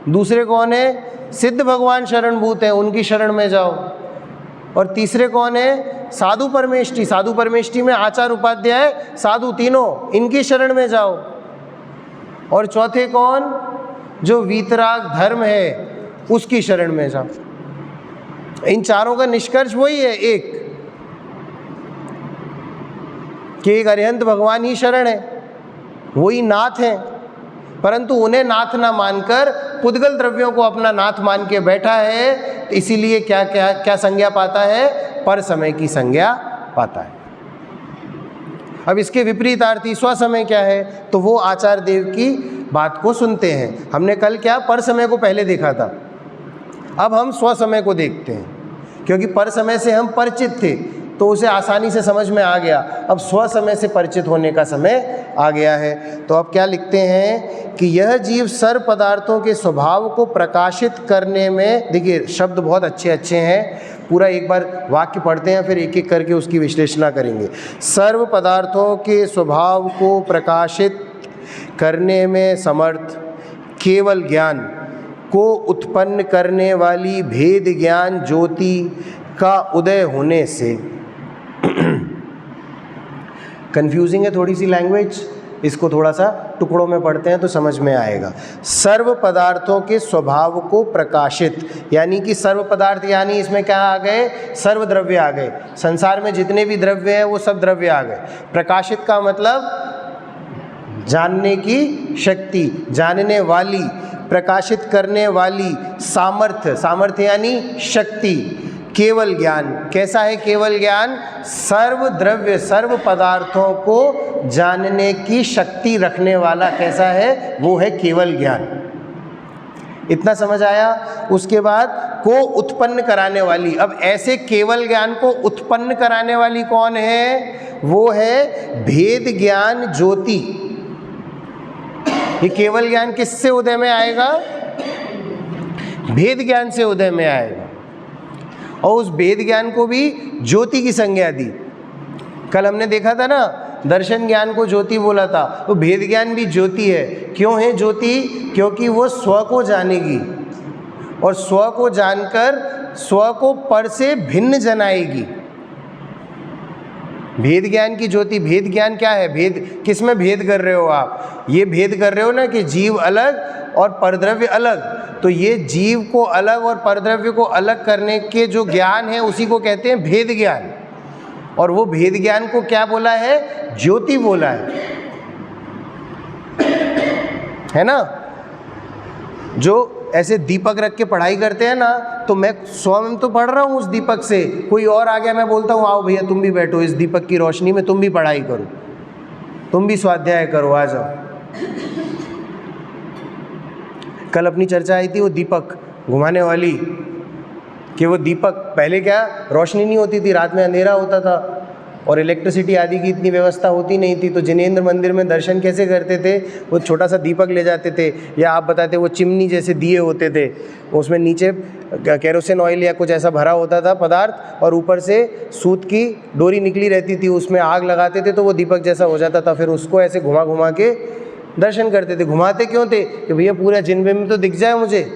दूसरे कौन है? सिद्ध भगवान शरणभूत हैं, उनकी शरण में जाओ। और तीसरे कौन है? साधु परमेष्टि। साधु परमेष्टि में आचार उपाध्याय साधु तीनों, इनकी शरण में जाओ। और चौथे कौन? जो वीतराग धर्म है, उसकी शरण में जाओ। इन चारों का निष्कर्ष वही है, एक कि एक अरिहंत भगवान ही शरण है, वही नाथ हैं। परंतु उन्हें नाथ ना मानकर पुद्गल द्रव्यों को अपना नाथ मान के बैठा है, इसीलिए क्या संज्ञा पाता है? पर समय की संज्ञा पाता है। अब इसके विपरीतार्थी स्वसमय क्या है? तो वो आचार्य देव की बात को सुनते हैं। हमने कल क्या पर समय को पहले देखा था, अब हम स्वसमय को देखते हैं। क्योंकि पर समय से हम परिचित थे तो उसे आसानी से समझ में आ गया, अब स्वसमय से परिचित होने का समय आ गया है। तो अब क्या लिखते हैं कि यह जीव सर्व पदार्थों के स्वभाव को प्रकाशित करने में, देखिए शब्द बहुत अच्छे अच्छे हैं, पूरा एक बार वाक्य पढ़ते हैं फिर एक एक करके उसकी विश्लेषणा करेंगे। सर्व पदार्थों के स्वभाव को प्रकाशित करने में समर्थ केवल ज्ञान को उत्पन्न करने वाली भेद ज्ञान ज्योति का उदय होने से। कंफ्यूजिंग है थोड़ी सी लैंग्वेज, इसको थोड़ा सा टुकड़ों में पढ़ते हैं तो समझ में आएगा। सर्व पदार्थों के स्वभाव को प्रकाशित, यानी कि सर्व पदार्थ, यानी इसमें क्या आ गए? सर्व द्रव्य आ गए। संसार में जितने भी द्रव्य हैं वो सब द्रव्य आ गए। प्रकाशित का मतलब जानने की शक्ति, जानने वाली, प्रकाशित करने वाली, सामर्थ्य, सामर्थ्य यानी शक्ति। केवल ज्ञान, कैसा है केवल ज्ञान? सर्व द्रव्य, सर्व पदार्थों को जानने की शक्ति रखने वाला कैसा है? वो है केवल ज्ञान। इतना समझ आया। उसके बाद को उत्पन्न कराने वाली। अब ऐसे केवल ज्ञान को उत्पन्न कराने वाली कौन है? वो है भेद ज्ञान ज्योति। ये केवल ज्ञान किससे उदय में आएगा? भेद ज्ञान से उदय में आएगा। और उस भेद ज्ञान को भी ज्योति की संज्ञा दी। कल हमने देखा था ना, दर्शन ज्ञान को ज्योति बोला था, तो भेद ज्ञान भी ज्योति है। क्यों है ज्योति? क्योंकि वो स्व को जानेगी और स्व को जानकर स्व को पर से भिन्न जनाएगी। भेद ज्ञान की ज्योति। भेद ज्ञान क्या है? भेद किस में भेद कर रहे हो आप? ये भेद कर रहे हो ना कि जीव अलग और परद्रव्य अलग। तो ये जीव को अलग और परद्रव्य को अलग करने के जो ज्ञान है उसी को कहते हैं भेद ज्ञान। और वो भेद ज्ञान को क्या बोला है? ज्योति बोला है ना। जो ऐसे दीपक रख के पढ़ाई करते हैं ना, तो मैं स्वयं तो पढ़ रहा हूँ उस दीपक से, कोई और आ गया, मैं बोलता हूँ आओ भैया तुम भी बैठो इस दीपक की रोशनी में, तुम भी पढ़ाई करो, तुम भी स्वाध्याय करो, आ जाओ। कल अपनी चर्चा आई थी वो दीपक घुमाने वाली, कि वो दीपक पहले क्या रोशनी नहीं होती थी, रात में अंधेरा होता था और इलेक्ट्रिसिटी आदि की इतनी व्यवस्था होती नहीं थी, तो जिनेंद्र मंदिर में दर्शन कैसे करते थे? वो छोटा सा दीपक ले जाते थे, या आप बताते वो चिमनी जैसे दिए होते थे, उसमें नीचे केरोसिन ऑयल या कुछ ऐसा भरा होता था पदार्थ, और ऊपर से सूत की डोरी निकली रहती थी, उसमें आग लगाते थे तो वो दीपक जैसा हो जाता था। फिर उसको ऐसे घुमा घुमा के दर्शन करते थे। घुमाते क्यों थे? कि भैया पूरा जिनबिंब तो दिख जाए मुझे।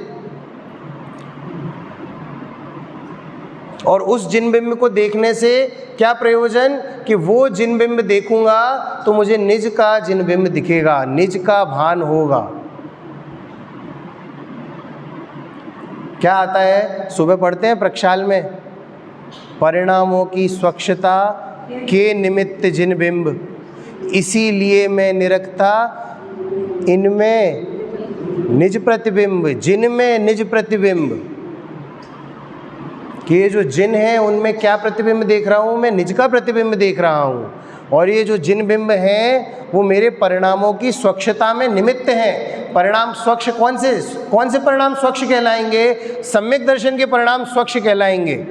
और उस जिनबिंब को देखने से क्या प्रयोजन? कि वो जिनबिंब देखूंगा तो मुझे निज का जिनबिंब दिखेगा, निज का भान होगा। क्या आता है? सुबह पढ़ते हैं प्रक्षाल में, परिणामों की स्वच्छता के निमित्त जिनबिंब, इसीलिए मैं निरखता इनमें निज प्रतिबिंब, जिनमें निज प्रतिबिंब। कि ये जो जिन है उनमें क्या प्रतिबिंब देख रहा हूँ? मैं निज का प्रतिबिंब देख रहा हूँ। और ये जो जिन बिंब हैं वो मेरे परिणामों की स्वच्छता में निमित्त हैं। परिणाम स्वच्छ कौन से परिणाम स्वच्छ कहलाएंगे? सम्यक दर्शन के परिणाम स्वच्छ कहलाएंगे।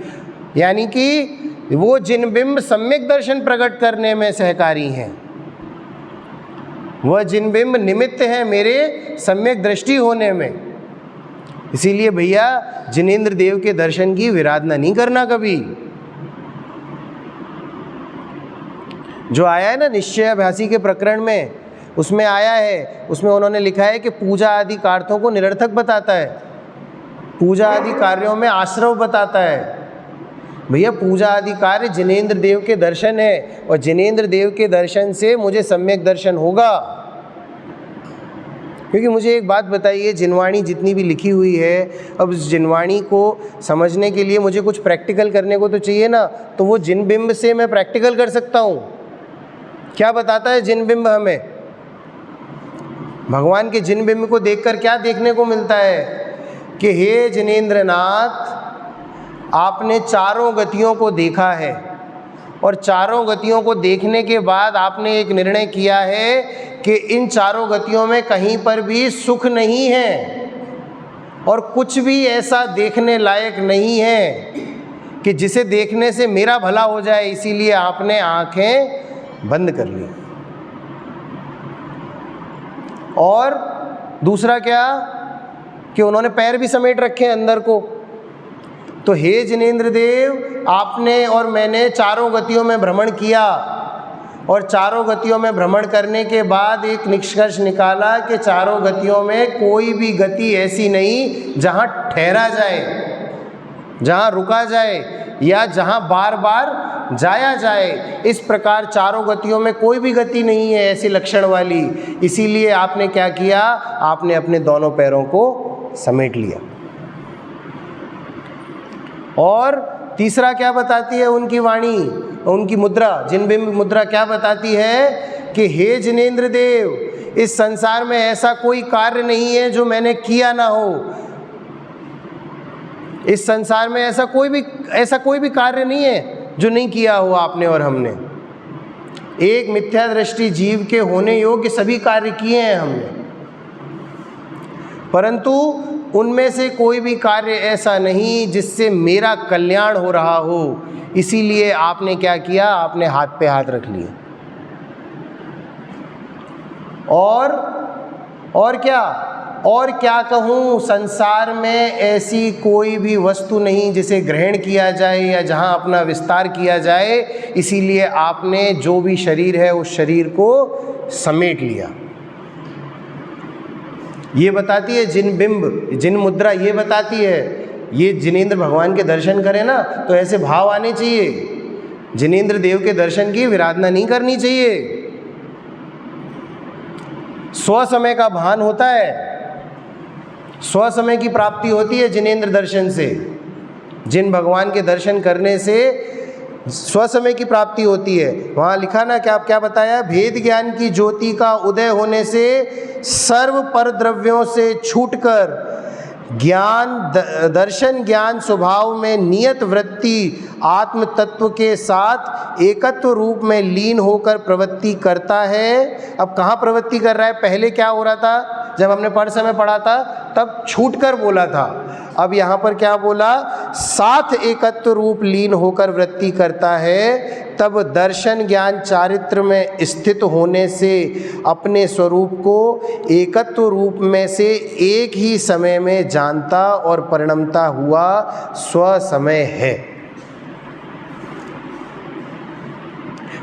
यानी कि वो जिन बिंब सम्यक दर्शन प्रकट करने में सहकारी हैं, वह जिन बिंब निमित्त हैं मेरे सम्यक दृष्टि होने में। इसीलिए भैया जिनेंद्र देव के दर्शन की विराधना नहीं करना कभी। जो आया है ना निश्चयाभासी के प्रकरण में, उसमें आया है, उसमें उन्होंने लिखा है कि पूजा आदि कार्यों को निरर्थक बताता है, पूजा आदि कार्यों में आश्रव बताता है। भैया पूजा आदि कार्य जिनेंद्र देव के दर्शन है, और जिनेंद्र देव के दर्शन से मुझे सम्यक दर्शन होगा। क्योंकि मुझे एक बात बताइए, जिनवाणी जितनी भी लिखी हुई है, अब इस जिनवाणी को समझने के लिए मुझे कुछ प्रैक्टिकल करने को तो चाहिए ना। तो वो जिन बिंब से मैं प्रैक्टिकल कर सकता हूँ। क्या बताता है जिन बिंब हमें? भगवान के जिन बिंब को देखकर क्या देखने को मिलता है? कि हे जिनेंद्र नाथ, आपने चारों गतियों को देखा है, और चारों गतियों को देखने के बाद आपने एक निर्णय किया है कि इन चारों गतियों में कहीं पर भी सुख नहीं है, और कुछ भी ऐसा देखने लायक नहीं है कि जिसे देखने से मेरा भला हो जाए। इसीलिए आपने आंखें बंद कर ली। और दूसरा क्या? कि उन्होंने पैर भी समेट रखे हैं अंदर को। तो हे जिनेंद्र देव, आपने और मैंने चारों गतियों में भ्रमण किया, और चारों गतियों में भ्रमण करने के बाद एक निष्कर्ष निकाला कि चारों गतियों में कोई भी गति ऐसी नहीं जहाँ ठहरा जाए, जहाँ रुका जाए, या जहाँ बार बार जाया जाए। इस प्रकार चारों गतियों में कोई भी गति नहीं है ऐसी लक्षण वाली। इसीलिए आपने क्या किया? आपने अपने दोनों पैरों को समेट लिया। और तीसरा क्या बताती है उनकी वाणी, उनकी मुद्रा, जिनबिंब मुद्रा क्या बताती है? कि हे जिनेंद्र देव, इस संसार में ऐसा कोई कार्य नहीं है जो मैंने किया ना हो। इस संसार में ऐसा कोई भी कार्य नहीं है जो नहीं किया हो आपने और हमने। एक मिथ्या दृष्टि जीव के होने योग्य सभी कार्य किए हैं हमने, परंतु उनमें से कोई भी कार्य ऐसा नहीं जिससे मेरा कल्याण हो रहा हो, इसीलिए आपने क्या किया, आपने हाथ पे हाथ रख लिए। और क्या कहूँ, संसार में ऐसी कोई भी वस्तु नहीं जिसे ग्रहण किया जाए या जहाँ अपना विस्तार किया जाए, इसीलिए आपने जो भी शरीर है उस शरीर को समेट लिया। ये बताती है जिन बिंब, जिन मुद्रा ये बताती है, ये जिनेंद्र भगवान के दर्शन करें ना तो ऐसे भाव आने चाहिए। जिनेंद्र देव के दर्शन की विराधना नहीं करनी चाहिए। स्व समय का भान होता है, स्व समय की प्राप्ति होती है जिनेंद्र दर्शन से। जिन भगवान के दर्शन करने से स्व समय की प्राप्ति होती है। वहाँ लिखा ना क्या बताया, भेद ज्ञान की ज्योति का उदय होने से सर्व पर द्रव्यों से छूटकर ज्ञान दर्शन ज्ञान स्वभाव में नियत वृत्ति आत्म तत्व के साथ एकत्व रूप में लीन होकर प्रवृत्ति करता है। अब कहाँ प्रवृत्ति कर रहा है? पहले क्या हो रहा था, जब हमने पर समय पढ़ा था तब छूटकर बोला था। अब यहाँ पर क्या बोला, साथ एकत्व रूप लीन होकर वृत्ति करता है। तब दर्शन ज्ञान चारित्र में स्थित होने से अपने स्वरूप को एकत्व रूप में से एक ही समय में जानता और परिणमता हुआ स्व समय है।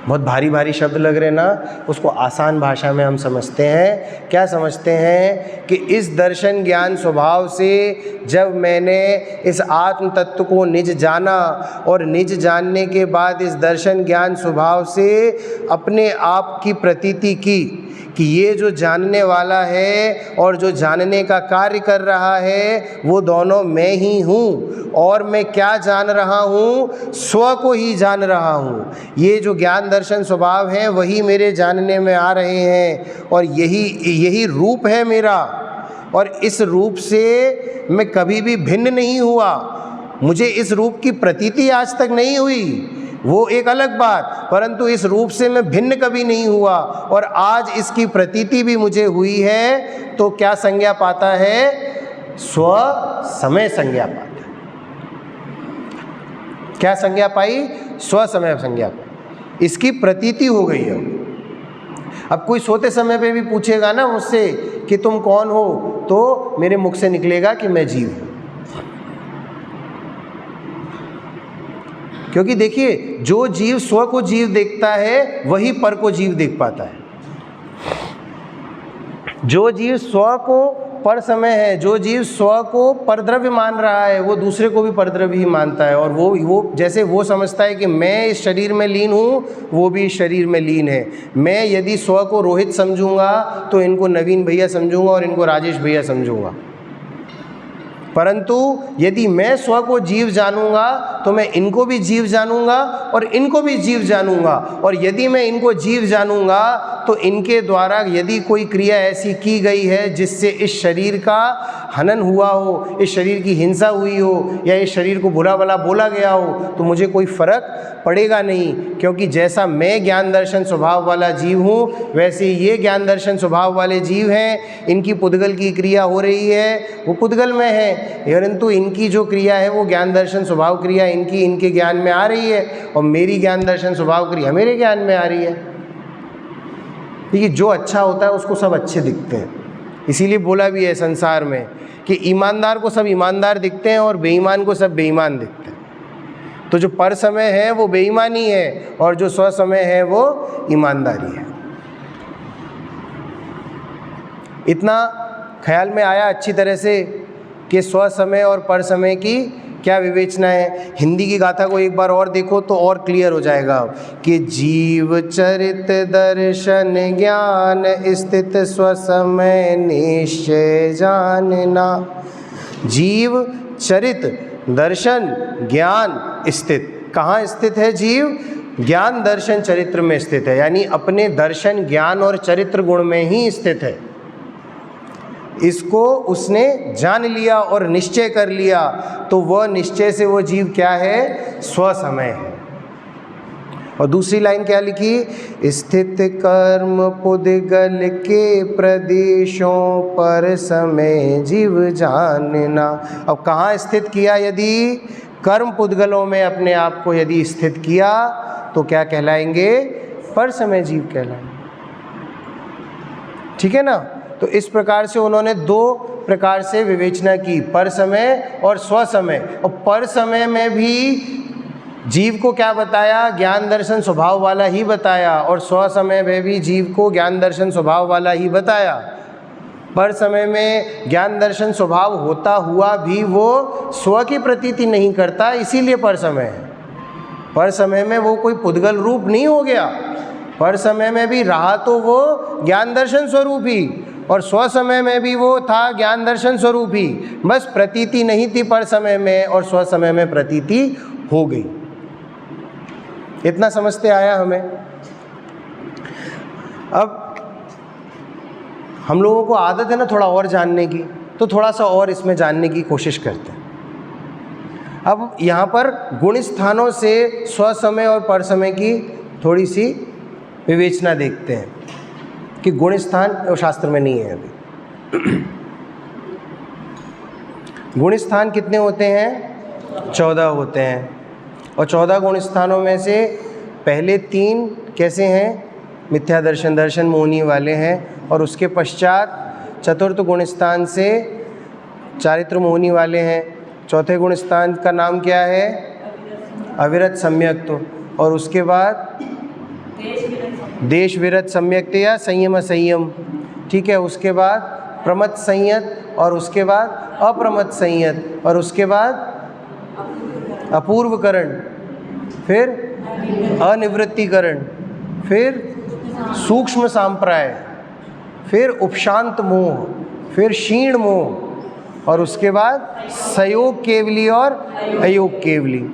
बहुत भारी भारी शब्द लग रहे ना, उसको आसान भाषा में हम समझते हैं। क्या समझते हैं कि इस दर्शन ज्ञान स्वभाव से जब मैंने इस आत्म तत्व को निज जाना और निज जानने के बाद इस दर्शन ज्ञान स्वभाव से अपने आप की प्रतीति की कि ये जो जानने वाला है और जो जानने का कार्य कर रहा है वो दोनों मैं ही हूँ। और मैं क्या जान रहा हूँ, स्व को ही जान रहा हूँ। ये जो ज्ञान दर्शन स्वभाव है वही मेरे जानने में आ रहे हैं और यही रूप है मेरा। और इस रूप से मैं कभी भी भिन्न नहीं हुआ, मुझे इस रूप की प्रतीति आज तक नहीं हुई, वो एक अलग बात, परंतु इस रूप से मैं भिन्न कभी नहीं हुआ और आज इसकी प्रतीति भी मुझे हुई है। तो क्या संज्ञा पाता है, स्व समय संज्ञा पाता है। क्या संज्ञा पाई, स्व समय संज्ञा पाई, इसकी प्रतीति हो गई है। अब कोई सोते समय पे भी पूछेगा ना मुझसे कि तुम कौन हो, तो मेरे मुख से निकलेगा कि मैं जीव हूँ। क्योंकि देखिए, जो जीव स्व को जीव देखता है वही पर को जीव देख पाता है। जो जीव स्व को पर समय है, जो जीव स्व को परद्रव्य मान रहा है, वो दूसरे को भी परद्रव्य ही मानता है। और वो जैसे वो समझता है कि मैं इस शरीर में लीन हूँ, वो भी इस शरीर में लीन है। मैं यदि स्व को रोहित समझूंगा तो इनको नवीन भैया समझूंगा और इनको राजेश भैया समझूंगा। परंतु यदि मैं स्व को जीव जानूंगा तो मैं इनको भी जीव जानूंगा और इनको भी जीव जानूंगा। और यदि मैं इनको जीव जानूंगा तो इनके द्वारा यदि कोई क्रिया ऐसी की गई है जिससे इस शरीर का हनन हुआ हो, इस शरीर की हिंसा हुई हो या इस शरीर को बुरा भला बोला गया हो, तो मुझे कोई फर्क पड़ेगा नहीं। क्योंकि जैसा मैं ज्ञान दर्शन स्वभाव वाला जीव हूँ, वैसे ये ज्ञान दर्शन स्वभाव वाले जीव हैं। इनकी पुद्गल की क्रिया हो रही है, वो पुद्गल में है, परंतु इनकी जो क्रिया है वो ज्ञान दर्शन स्वभाव क्रिया इनकी इनके ज्ञान में आ रही है और मेरी ज्ञान दर्शन स्वभाव क्रिया मेरे ज्ञान में आ रही है। देखिए, जो अच्छा होता है उसको सब अच्छे दिखते हैं। इसीलिए बोला भी है संसार में कि ईमानदार को सब ईमानदार दिखते हैं और बेईमान को सब बेईमान दिखते हैं। तो जो पर समय है वो बेईमानी है और जो स्व समय है वो ईमानदारी है। इतना ख्याल में आया अच्छी तरह से कि स्व समय और पर समय की क्या विवेचना है। हिंदी की गाथा को एक बार और देखो तो और क्लियर हो जाएगा कि जीव चरित दर्शन ज्ञान स्थित स्व समय निश्चय जानना। जीव चरित दर्शन ज्ञान स्थित, कहाँ स्थित है जीव? ज्ञान दर्शन चरित्र में स्थित है, यानी अपने दर्शन ज्ञान और चरित्र गुण में ही स्थित है। इसको उसने जान लिया और निश्चय कर लिया, तो वह निश्चय से वो जीव क्या है? स्व समय है। और दूसरी लाइन क्या लिखी, स्थित कर्म पुद्गल के प्रदेशों पर समय जीव जानना। अब कहाँ स्थित किया, यदि कर्म पुद्गलों में अपने आप को यदि स्थित किया तो क्या कहलाएंगे, पर समय जीव कहलाएंगे। ठीक है ना। तो इस प्रकार से उन्होंने दो प्रकार से विवेचना की, पर समय और स्व समय। और पर समय में भी जीव को क्या बताया, ज्ञान दर्शन स्वभाव वाला ही बताया, और स्व समय में भी जीव को ज्ञान दर्शन स्वभाव वाला ही बताया। पर समय में ज्ञान दर्शन स्वभाव होता हुआ भी वो स्व की प्रतीति नहीं करता, इसीलिए पर समय है। पर समय में वो कोई पुद्गल रूप नहीं हो गया, पर समय में भी रहा तो वो ज्ञान दर्शन स्वरूप ही, और स्व समय में भी वो था ज्ञान दर्शन स्वरूप ही, बस प्रतीति नहीं थी पर समय में, और स्व समय में प्रतीति हो गई। इतना समझते आया हमें। अब हम लोगों को आदत है ना थोड़ा और जानने की, तो थोड़ा सा और इसमें जानने की कोशिश करते हैं। अब यहाँ पर गुण स्थानों से स्व समय और पर समय की थोड़ी सी विवेचना देखते हैं कि गुण स्थान शास्त्र में नहीं है अभी। गुण स्थान कितने होते हैं, 14 होते हैं। और 14 गुण स्थानों में से पहले 3 कैसे हैं, मिथ्या दर्शन, दर्शन मोहनी वाले हैं, और उसके पश्चात चतुर्थ गुण स्थान से चारित्र मोहनी वाले हैं। चौथे गुण स्थान का नाम क्या है, अविरत सम्यक्त्व, और उसके बाद देश विरत सम्यक्त्व या संयम असंयम। ठीक है, उसके बाद प्रमत्त संयत, और उसके बाद अप्रमत्त संयत, और उसके बाद अपूर्वकरण, फिर अनिवृत्तिकरण, फिर सूक्ष्म सांप्राय, फिर उपशांत मोह, फिर क्षीण मोह, और उसके बाद सयोग केवली और अयोग केवली।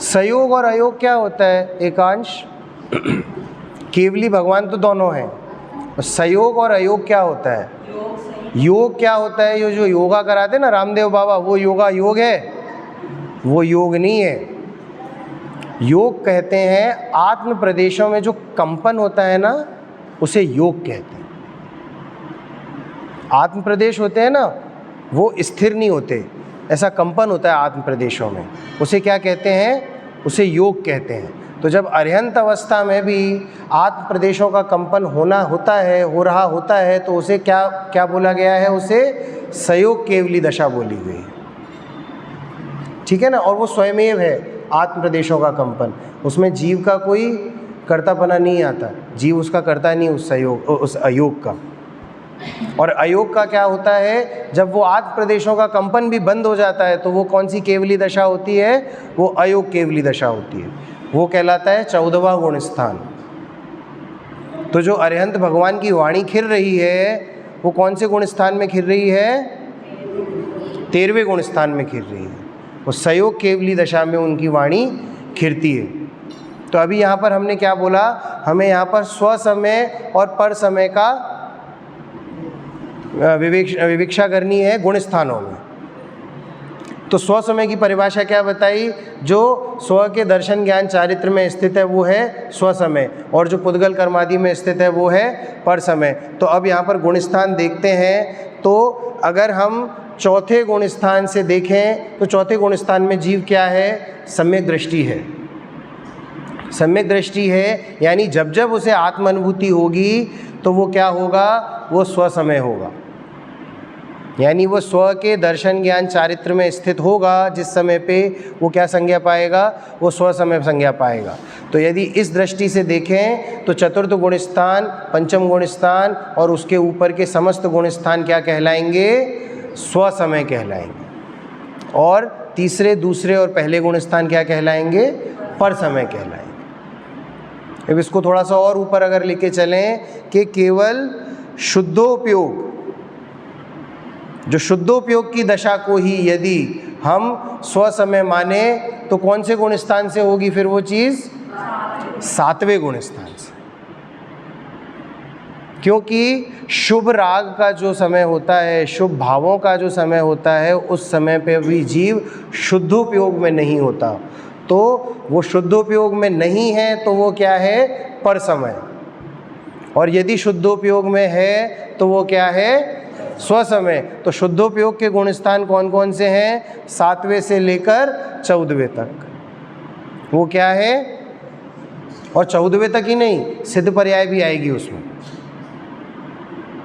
सयोग और अयोग क्या होता है, एकांश। केवली भगवान तो दोनों हैं, और सयोग और अयोग क्या होता है, योग क्या होता है, ये जो योगा कराते ना रामदेव बाबा, वो योगा योग है, वो योग नहीं है। योग कहते हैं आत्म प्रदेशों में जो कंपन होता है ना, उसे योग कहते हैं। आत्म प्रदेश होते हैं ना, वो स्थिर नहीं होते, ऐसा कंपन होता है आत्म प्रदेशों में, उसे क्या कहते हैं, उसे योग कहते हैं। तो जब अर्हंत अवस्था में भी आत्म प्रदेशों का कंपन होना होता है, हो रहा होता है, तो उसे क्या क्या बोला गया है, उसे सयोग केवली दशा बोली गई है। ठीक है ना। और वो स्वयमेव है आत्म प्रदेशों का कंपन, उसमें जीव का कोई कर्तापना नहीं आता, जीव उसका करता नहीं उस सयोग उस अयोग का। और अयोग का क्या होता है, जब वो आत्म प्रदेशों का कंपन भी बंद हो जाता है, तो वो कौन सी केवली दशा होती है, वो अयोग केवली दशा होती है, वो कहलाता है 14वां गुण स्थान। तो जो अरिहंत भगवान की वाणी खिर रही है, वो कौन से गुण स्थान में खिर रही है, 13वें गुण स्थान में खिर रही है, वो सयोग केवली दशा में उनकी वाणी खिरती है। तो अभी यहाँ पर हमने क्या बोला, हमें यहाँ पर स्व समय और पर समय का विवेक्षा करनी है गुण स्थानों में। तो स्व समय की परिभाषा क्या बताई, जो स्व के दर्शन ज्ञान चारित्र में स्थित है वो है स्व समय, और जो पुद्गल कर्मादि में स्थित है वो है पर समय। तो अब यहाँ पर गुण स्थान देखते हैं। तो अगर हम चौथे गुण स्थान से देखें तो चौथे गुण स्थान में जीव क्या है, सम्यक दृष्टि है। सम्यक दृष्टि है यानी जब जब उसे आत्म अनुभूति होगी तो वो क्या होगा, वो स्व समय होगा, यानी वो स्व के दर्शन ज्ञान चारित्र में स्थित होगा। जिस समय पे वो क्या संज्ञा पाएगा, वो स्व समय संज्ञा पाएगा। तो यदि इस दृष्टि से देखें तो चतुर्थ गुण स्थान, पंचम गुण स्थान और उसके ऊपर के समस्त गुण स्थान क्या कहलाएंगे, स्व समय कहलाएंगे। और तीसरे, दूसरे और पहले गुण स्थान क्या कहलाएंगे, पर समय कहलाएंगे। अब इसको थोड़ा सा और ऊपर अगर लेके चलें कि केवल शुद्धोपयोग, जो शुद्धोपयोग की दशा को ही यदि हम स्व समय माने तो कौन से गुण स्थान से होगी फिर वो चीज़, 7वें गुण स्थान से। क्योंकि शुभ राग का जो समय होता है, शुभ भावों का जो समय होता है, उस समय पे भी जीव शुद्धोपयोग में नहीं होता। तो वो शुद्धोपयोग में नहीं है तो वो क्या है, पर समय। और यदि शुद्धोपयोग में है तो वो क्या है, स्वसमय। तो शुद्धोपयोग के गुण स्थान कौन कौन से हैं, 7वें से लेकर 14वें तक। वो क्या है, और 14वें तक ही नहीं, सिद्ध पर्याय भी आएगी उसमें।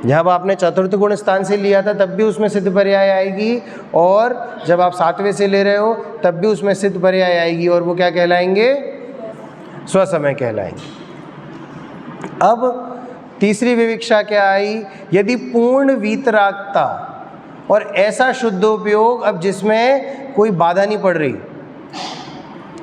जब आपने चतुर्थ गुण स्थान से लिया था तब भी उसमें सिद्ध पर्याय आएगी, और जब आप 7वें से ले रहे हो तब भी उसमें सिद्ध पर्याय आएगी, और वो क्या कहलाएंगे, स्वसमय कहलाएंगे। अब तीसरी विवक्षा क्या आई, यदि पूर्ण वीतरागता और ऐसा शुद्धोपयोग अब जिसमें कोई बाधा नहीं पड़ रही,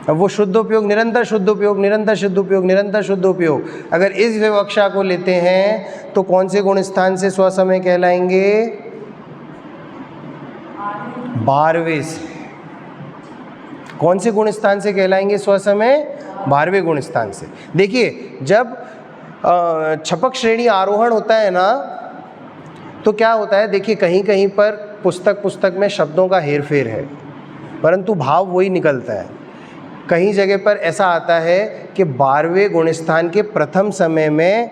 अब वो शुद्धोपयोग, निरंतर शुद्धोपयोग, निरंतर शुद्धोपयोग, निरंतर शुद्धोपयोग, अगर इस विवक्षा को लेते हैं तो कौन से गुण स्थान से स्वसमय कहलाएंगे, 12वें से। कौन से गुण स्थान से कहलाएंगे स्वसमय, 12वें गुण स्थान से। देखिए जब छपक श्रेणी आरोहण होता है ना, तो क्या होता है, देखिए कहीं कहीं पर पुस्तक में शब्दों का हेरफेर है, परंतु भाव वही निकलता है। कहीं जगह पर ऐसा आता है कि 12वें गुण स्थान के प्रथम समय में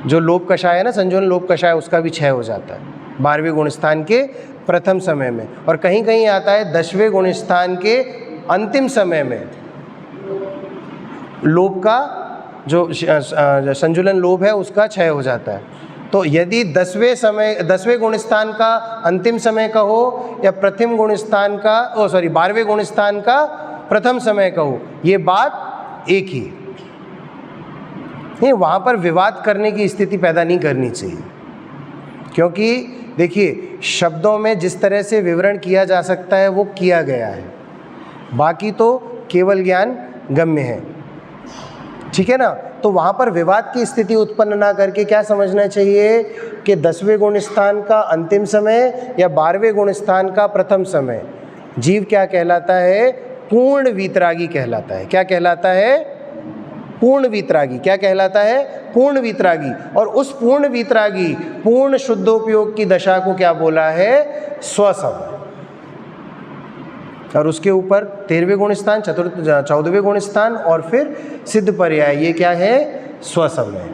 जो लोप कषाय है ना, संजोन लोप कषाय, उसका भी क्षय हो जाता है 12वें गुण स्थान के प्रथम समय में। और कहीं कहीं आता है 10वें गुण स्थान के अंतिम समय में लोप का जो संजुलन लोभ है उसका क्षय हो जाता है। तो यदि 10वें गुण स्थान का अंतिम समय कहो या प्रथम गुण स्थान का 12वें गुण स्थान का प्रथम समय कहो, ये बात एक ही नहीं, वहाँ पर विवाद करने की स्थिति पैदा नहीं करनी चाहिए। क्योंकि देखिए शब्दों में जिस तरह से विवरण किया जा सकता है वो किया गया है, बाकी तो केवल ज्ञान गम्य है, ठीक है ना। तो वहाँ पर विवाद की स्थिति उत्पन्न ना करके क्या समझना चाहिए कि 10वें गुण स्थान का अंतिम समय या 12वें गुण स्थान का प्रथम समय जीव क्या कहलाता है, पूर्ण वीतरागी कहलाता है। क्या कहलाता है, पूर्ण वीतरागी। क्या कहलाता है, पूर्ण वीतरागी। और उस पूर्ण वीतरागी, पूर्ण शुद्धोपयोग की दशा को क्या बोला है, स्वसमय। और उसके ऊपर 13वें गुण स्थान, 14वें गुण स्थान और फिर सिद्ध पर्याय, ये क्या है, स्वसमय।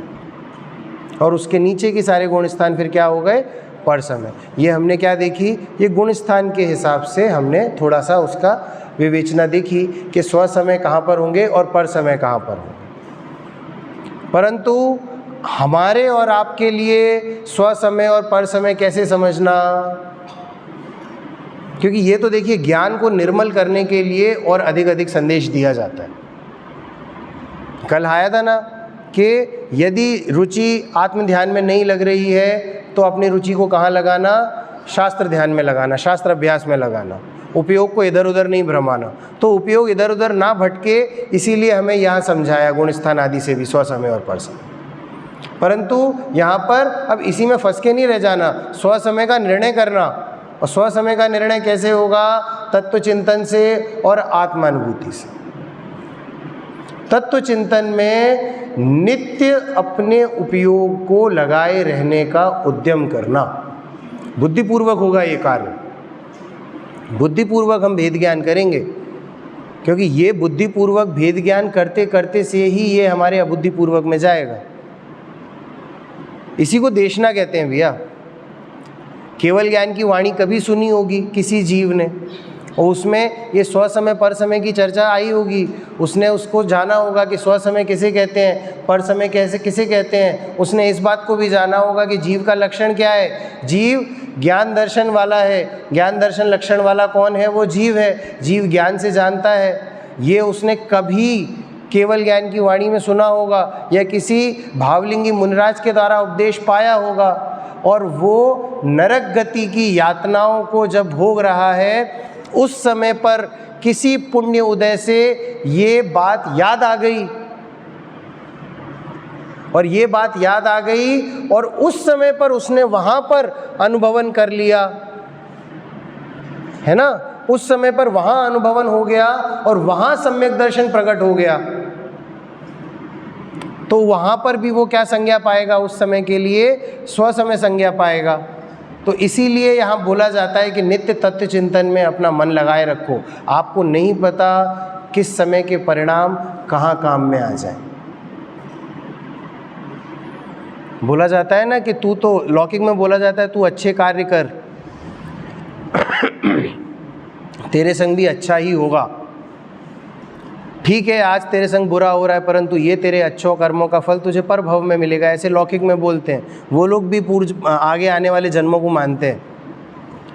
और उसके नीचे के सारे गुण स्थान फिर क्या हो गए, पर समय। ये हमने क्या देखी, ये गुण स्थान के हिसाब से हमने थोड़ा सा उसका विवेचना देखी कि स्वसमय कहाँ पर होंगे और पर समय कहाँ पर होंगे। परंतु हमारे और आपके लिए स्वसमय और पर समय कैसे समझना, क्योंकि ये तो देखिए ज्ञान को निर्मल करने के लिए और अधिक अधिक संदेश दिया जाता है। कल आया था ना कि यदि रुचि आत्म ध्यान में नहीं लग रही है तो अपनी रुचि को कहाँ लगाना, शास्त्र ध्यान में लगाना, शास्त्र अभ्यास में लगाना, उपयोग को इधर उधर नहीं भ्रमाना। तो उपयोग इधर उधर ना भटके, इसीलिए हमें यहाँ समझाया गुण स्थान आदि से भी स्वसमय और पर समय। परंतु यहाँ पर अब इसी में फंस के नहीं रह जाना, स्वसमय का निर्णय करना। और स्वसमय का निर्णय कैसे होगा, तत्व चिंतन से और आत्मानुभूति से। तत्व चिंतन में नित्य अपने उपयोग को लगाए रहने का उद्यम करना, बुद्धिपूर्वक होगा ये कार्य। बुद्धिपूर्वक हम भेद ज्ञान करेंगे, क्योंकि ये बुद्धिपूर्वक भेद ज्ञान करते करते से ही ये हमारे अबुद्धिपूर्वक में जाएगा। इसी को देशना कहते हैं भैया। केवल ज्ञान की वाणी कभी सुनी होगी किसी जीव ने, और उसमें ये स्वसमय पर समय की चर्चा आई होगी। उसने उसको जाना होगा कि स्वसमय किसे कहते हैं, पर समय किसे कहते हैं। उसने इस बात को भी जाना होगा कि जीव का लक्षण क्या है। जीव ज्ञान दर्शन वाला है। ज्ञान दर्शन लक्षण वाला कौन है, वो जीव है। जीव ज्ञान से जानता है। ये उसने कभी केवल ज्ञान की वाणी में सुना होगा या किसी भावलिंगी मुनिराज के द्वारा उपदेश पाया होगा। और वो नरक गति की यातनाओं को जब भोग रहा है, उस समय पर किसी पुण्य उदय से ये बात याद आ गई, और ये बात याद आ गई और उस समय पर उसने वहाँ पर अनुभवन कर लिया, है ना। उस समय पर वहाँ अनुभवन हो गया और वहाँ सम्यक दर्शन प्रकट हो गया। तो वहाँ पर भी वो क्या संज्ञा पाएगा, उस समय के लिए स्वसमय संज्ञा पाएगा। तो इसीलिए यहाँ बोला जाता है कि नित्य तत्व चिंतन में अपना मन लगाए रखो। आपको नहीं पता किस समय के परिणाम कहाँ काम में आ जाए। बोला जाता है ना कि तू तो, लौकिक में बोला जाता है, तू अच्छे कार्य कर, तेरे संग भी अच्छा ही होगा। ठीक है, आज तेरे संग बुरा हो रहा है, परंतु ये तेरे अच्छों कर्मों का फल तुझे पर भव में मिलेगा। ऐसे लौकिक में बोलते हैं। वो लोग भी आगे आने वाले जन्मों को मानते हैं,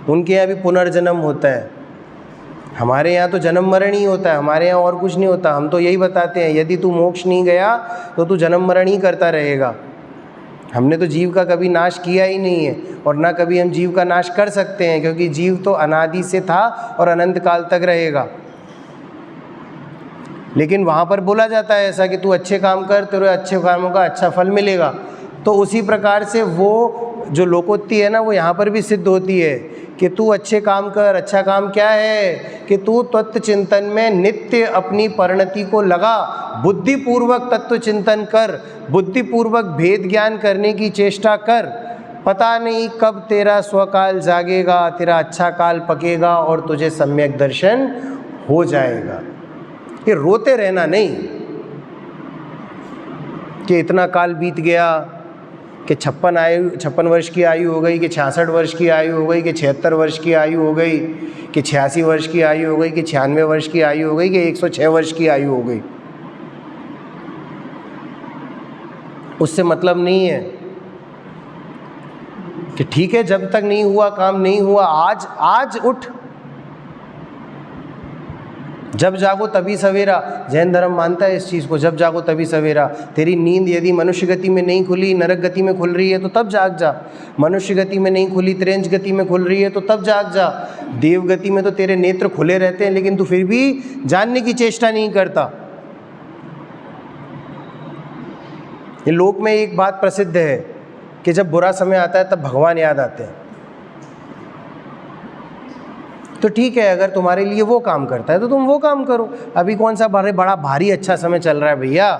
उनके यहाँ भी पुनर्जन्म होता है। हमारे यहाँ तो जन्म मरण ही होता है, हमारे यहाँ और कुछ नहीं होता। हम तो यही बताते हैं, यदि तू मोक्ष नहीं गया तो तू जन्म मरण ही करता रहेगा। हमने तो जीव का कभी नाश किया ही नहीं है, और ना कभी हम जीव का नाश कर सकते हैं, क्योंकि जीव तो अनादि से था और अनंत काल तक रहेगा। लेकिन वहाँ पर बोला जाता है ऐसा कि तू अच्छे काम कर, तेरे अच्छे कामों का अच्छा फल मिलेगा। तो उसी प्रकार से वो जो लोकोक्ति है ना, वो यहाँ पर भी सिद्ध होती है कि तू अच्छे काम कर। अच्छा काम क्या है कि तू तत्व चिंतन में नित्य अपनी परिणति को लगा, बुद्धिपूर्वक तत्व चिंतन कर, बुद्धिपूर्वक भेद ज्ञान करने की चेष्टा कर। पता नहीं कब तेरा स्वकाल जागेगा, तेरा अच्छा काल पकेगा और तुझे सम्यक दर्शन हो जाएगा। ये रोते रहना नहीं कि इतना काल बीत गया, कि 56 वर्ष की आयु हो गई, कि 66 वर्ष की आयु हो गई, कि 76 वर्ष की आयु हो गई, कि 86 वर्ष की आयु हो गई, कि 96 वर्ष की आयु हो गई, कि 106 वर्ष की आयु हो गई। उससे मतलब नहीं है कि ठीक है, जब तक नहीं हुआ काम नहीं हुआ, आज उठ, जब जागो तभी सवेरा। जैन धर्म मानता है इस चीज़ को, जब जागो तभी सवेरा। तेरी नींद यदि मनुष्य गति में नहीं खुली, नरक गति में खुल रही है तो तब जाग जा। मनुष्य गति में नहीं खुली, त्रेंच गति में खुल रही है तो तब जाग जा। देव गति में तो तेरे नेत्र खुले रहते हैं, लेकिन तू फिर भी जानने की चेष्टा नहीं करता। ये लोक में एक बात प्रसिद्ध है कि जब बुरा समय आता है तब भगवान याद आते हैं। तो ठीक है, अगर तुम्हारे लिए वो काम करता है तो तुम वो काम करो। अभी कौन सा बड़ा भारी अच्छा समय चल रहा है भैया,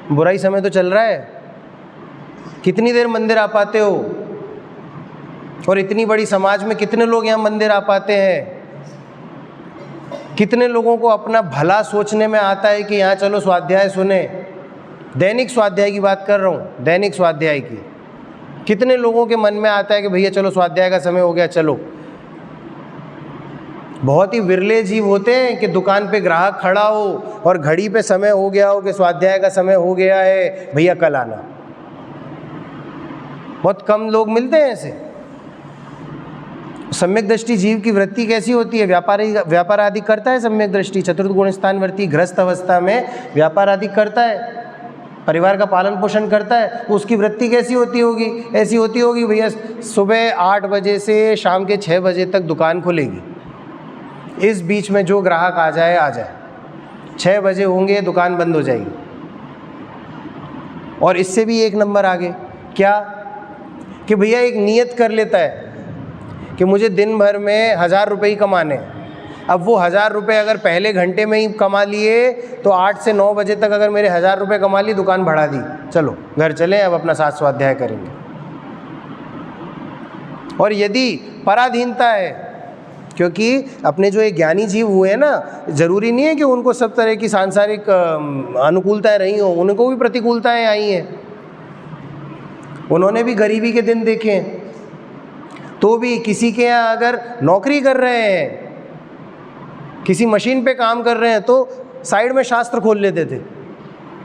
बुरा ही समय तो चल रहा है। कितनी देर मंदिर आ पाते हो, और इतनी बड़ी समाज में कितने लोग यहाँ मंदिर आ पाते हैं? कितने लोगों को अपना भला सोचने में आता है कि यहाँ चलो स्वाध्याय सुने। दैनिक स्वाध्याय की बात कर रहा हूँ, दैनिक स्वाध्याय की। कितने लोगों के मन में आता है कि भैया चलो स्वाध्याय का समय हो गया, चलो। बहुत ही विरले जीव होते हैं कि दुकान पे ग्राहक खड़ा हो और घड़ी पे समय हो गया हो कि स्वाध्याय का समय हो गया है, भैया कल आना। बहुत कम लोग मिलते हैं ऐसे। सम्यक दृष्टि जीव की वृत्ति कैसी होती है? व्यापार आदि करता है सम्यक दृष्टि, चतुर्थ गुण स्थानवर्ती गृहस्थ अवस्था में व्यापार आदि करता है, परिवार का पालन पोषण करता है। उसकी वृत्ति कैसी होती होगी? ऐसी होती होगी भैया सुबह 8 बजे से शाम के 6 बजे तक दुकान खुलेगी, इस बीच में जो ग्राहक आ जाए। 6 बजे होंगे दुकान बंद हो जाएगी। और इससे भी एक नंबर आगे क्या कि भैया एक नियत कर लेता है कि मुझे दिन भर में 1000 रुपये ही कमाने हैं। अब वो 1000 रुपये अगर पहले घंटे में ही कमा लिए तो 8 से 9 बजे तक अगर मेरे 1000 रुपये कमा ली, दुकान बढ़ा दी, चलो घर चलें, अब अपना साथ स्वाध्याय करेंगे। और यदि पराधीनता है, क्योंकि अपने जो एक ज्ञानी जीव हुए हैं ना, ज़रूरी नहीं है कि उनको सब तरह की सांसारिक अनुकूलताएं रही हों, उनको भी प्रतिकूलताएं आई हैं। उन्होंने भी गरीबी के दिन देखे हैं। तो भी किसी के यहाँ अगर नौकरी कर रहे हैं, किसी मशीन पे काम कर रहे हैं, तो साइड में शास्त्र खोल लेते थे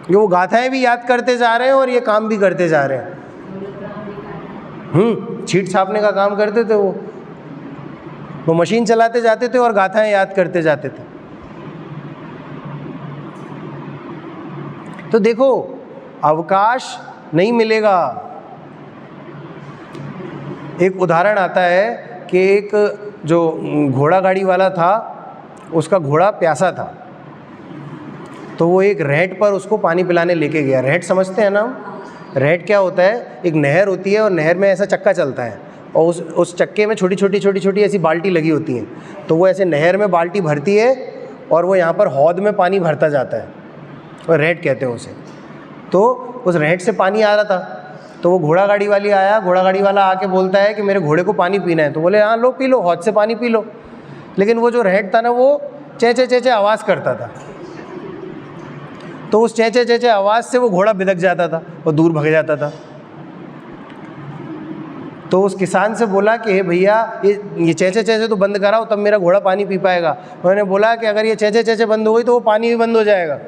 कि वो गाथाएं भी याद करते जा रहे हैं और ये काम भी करते जा रहे हैं। छीट छापने का काम करते थे वो मशीन चलाते जाते थे और गाथाएं याद करते जाते थे। तो देखो, अवकाश नहीं मिलेगा। एक उदाहरण आता है कि एक जो घोड़ा गाड़ी वाला था, उसका घोड़ा प्यासा था, तो वो एक रहट पर उसको पानी पिलाने लेके गया। रहट समझते हैं ना? रहट क्या होता है? एक नहर होती है और नहर में ऐसा चक्का चलता है, और उस चक्के में छोटी छोटी ऐसी बाल्टी लगी होती हैं। तो वो ऐसे नहर में बाल्टी भरती है और वो यहाँ पर हौद में पानी भरता जाता है, और रहट कहते हैं उसे। तो उस रहट से पानी आ रहा था, तो वो घोड़ा गाड़ी वाली आया, घोड़ा गाड़ी वाला आके बोलता है कि मेरे घोड़े को पानी पीना है। तो बोले हाँ लो पी लो, हौद से पानी पी लो। लेकिन वो जो रहट था ना वो चेचे चेचे आवाज़ करता था, तो उस चेचे चेचे आवाज़ से वो घोड़ा बिदक जाता था, वो दूर भग जाता था। तो उस किसान से बोला कि हे भैया ये चेचे चेचे तो बंद कराओ, तब मेरा घोड़ा पानी पी पाएगा। उन्होंने बोला कि अगर ये चेचे चेचे बंद हो गई तो वो पानी भी बंद हो जाएगा।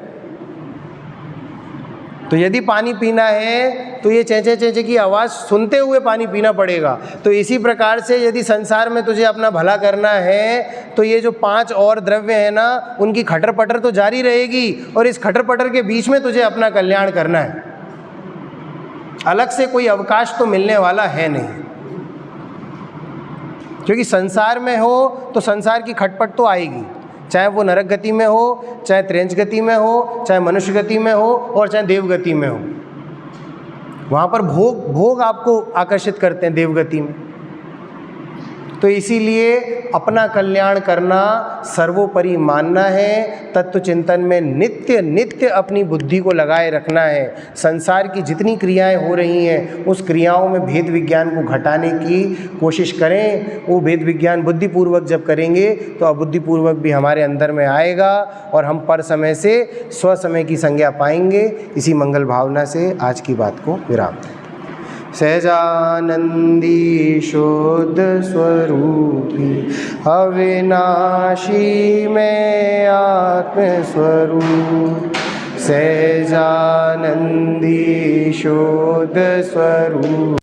तो यदि पानी पीना है तो ये चेचे चेचे की आवाज़ सुनते हुए पानी पीना पड़ेगा। तो इसी प्रकार से यदि संसार में तुझे अपना भला करना है तो ये जो 5 और द्रव्य हैं ना, उनकी खटर पटर तो जारी रहेगी, और इस खटर पटर के बीच में तुझे अपना कल्याण करना है। अलग से कोई अवकाश तो मिलने वाला है नहीं, क्योंकि संसार में हो तो संसार की खटपट तो आएगी, चाहे वो नरक गति में हो, चाहे त्रेंच गति में हो, चाहे मनुष्य गति में हो, और चाहे देव गति में हो। वहाँ पर भोग आपको आकर्षित करते हैं देव गति में। तो इसीलिए अपना कल्याण करना सर्वोपरि मानना है। तत्व चिंतन में नित्य नित्य अपनी बुद्धि को लगाए रखना है। संसार की जितनी क्रियाएं हो रही हैं उस क्रियाओं में भेद विज्ञान को घटाने की कोशिश करें। वो भेद विज्ञान बुद्धिपूर्वक जब करेंगे तो अबुद्धिपूर्वक भी हमारे अंदर में आएगा और हम पर समय से स्व समय की संज्ञा पाएंगे। इसी मंगल भावना से आज की बात को विराम दें। सहजानंदी शुद्ध स्वरूपी अविनाशी में आत्मस्वरूप, सहजानंदी शुद्ध स्वरूप।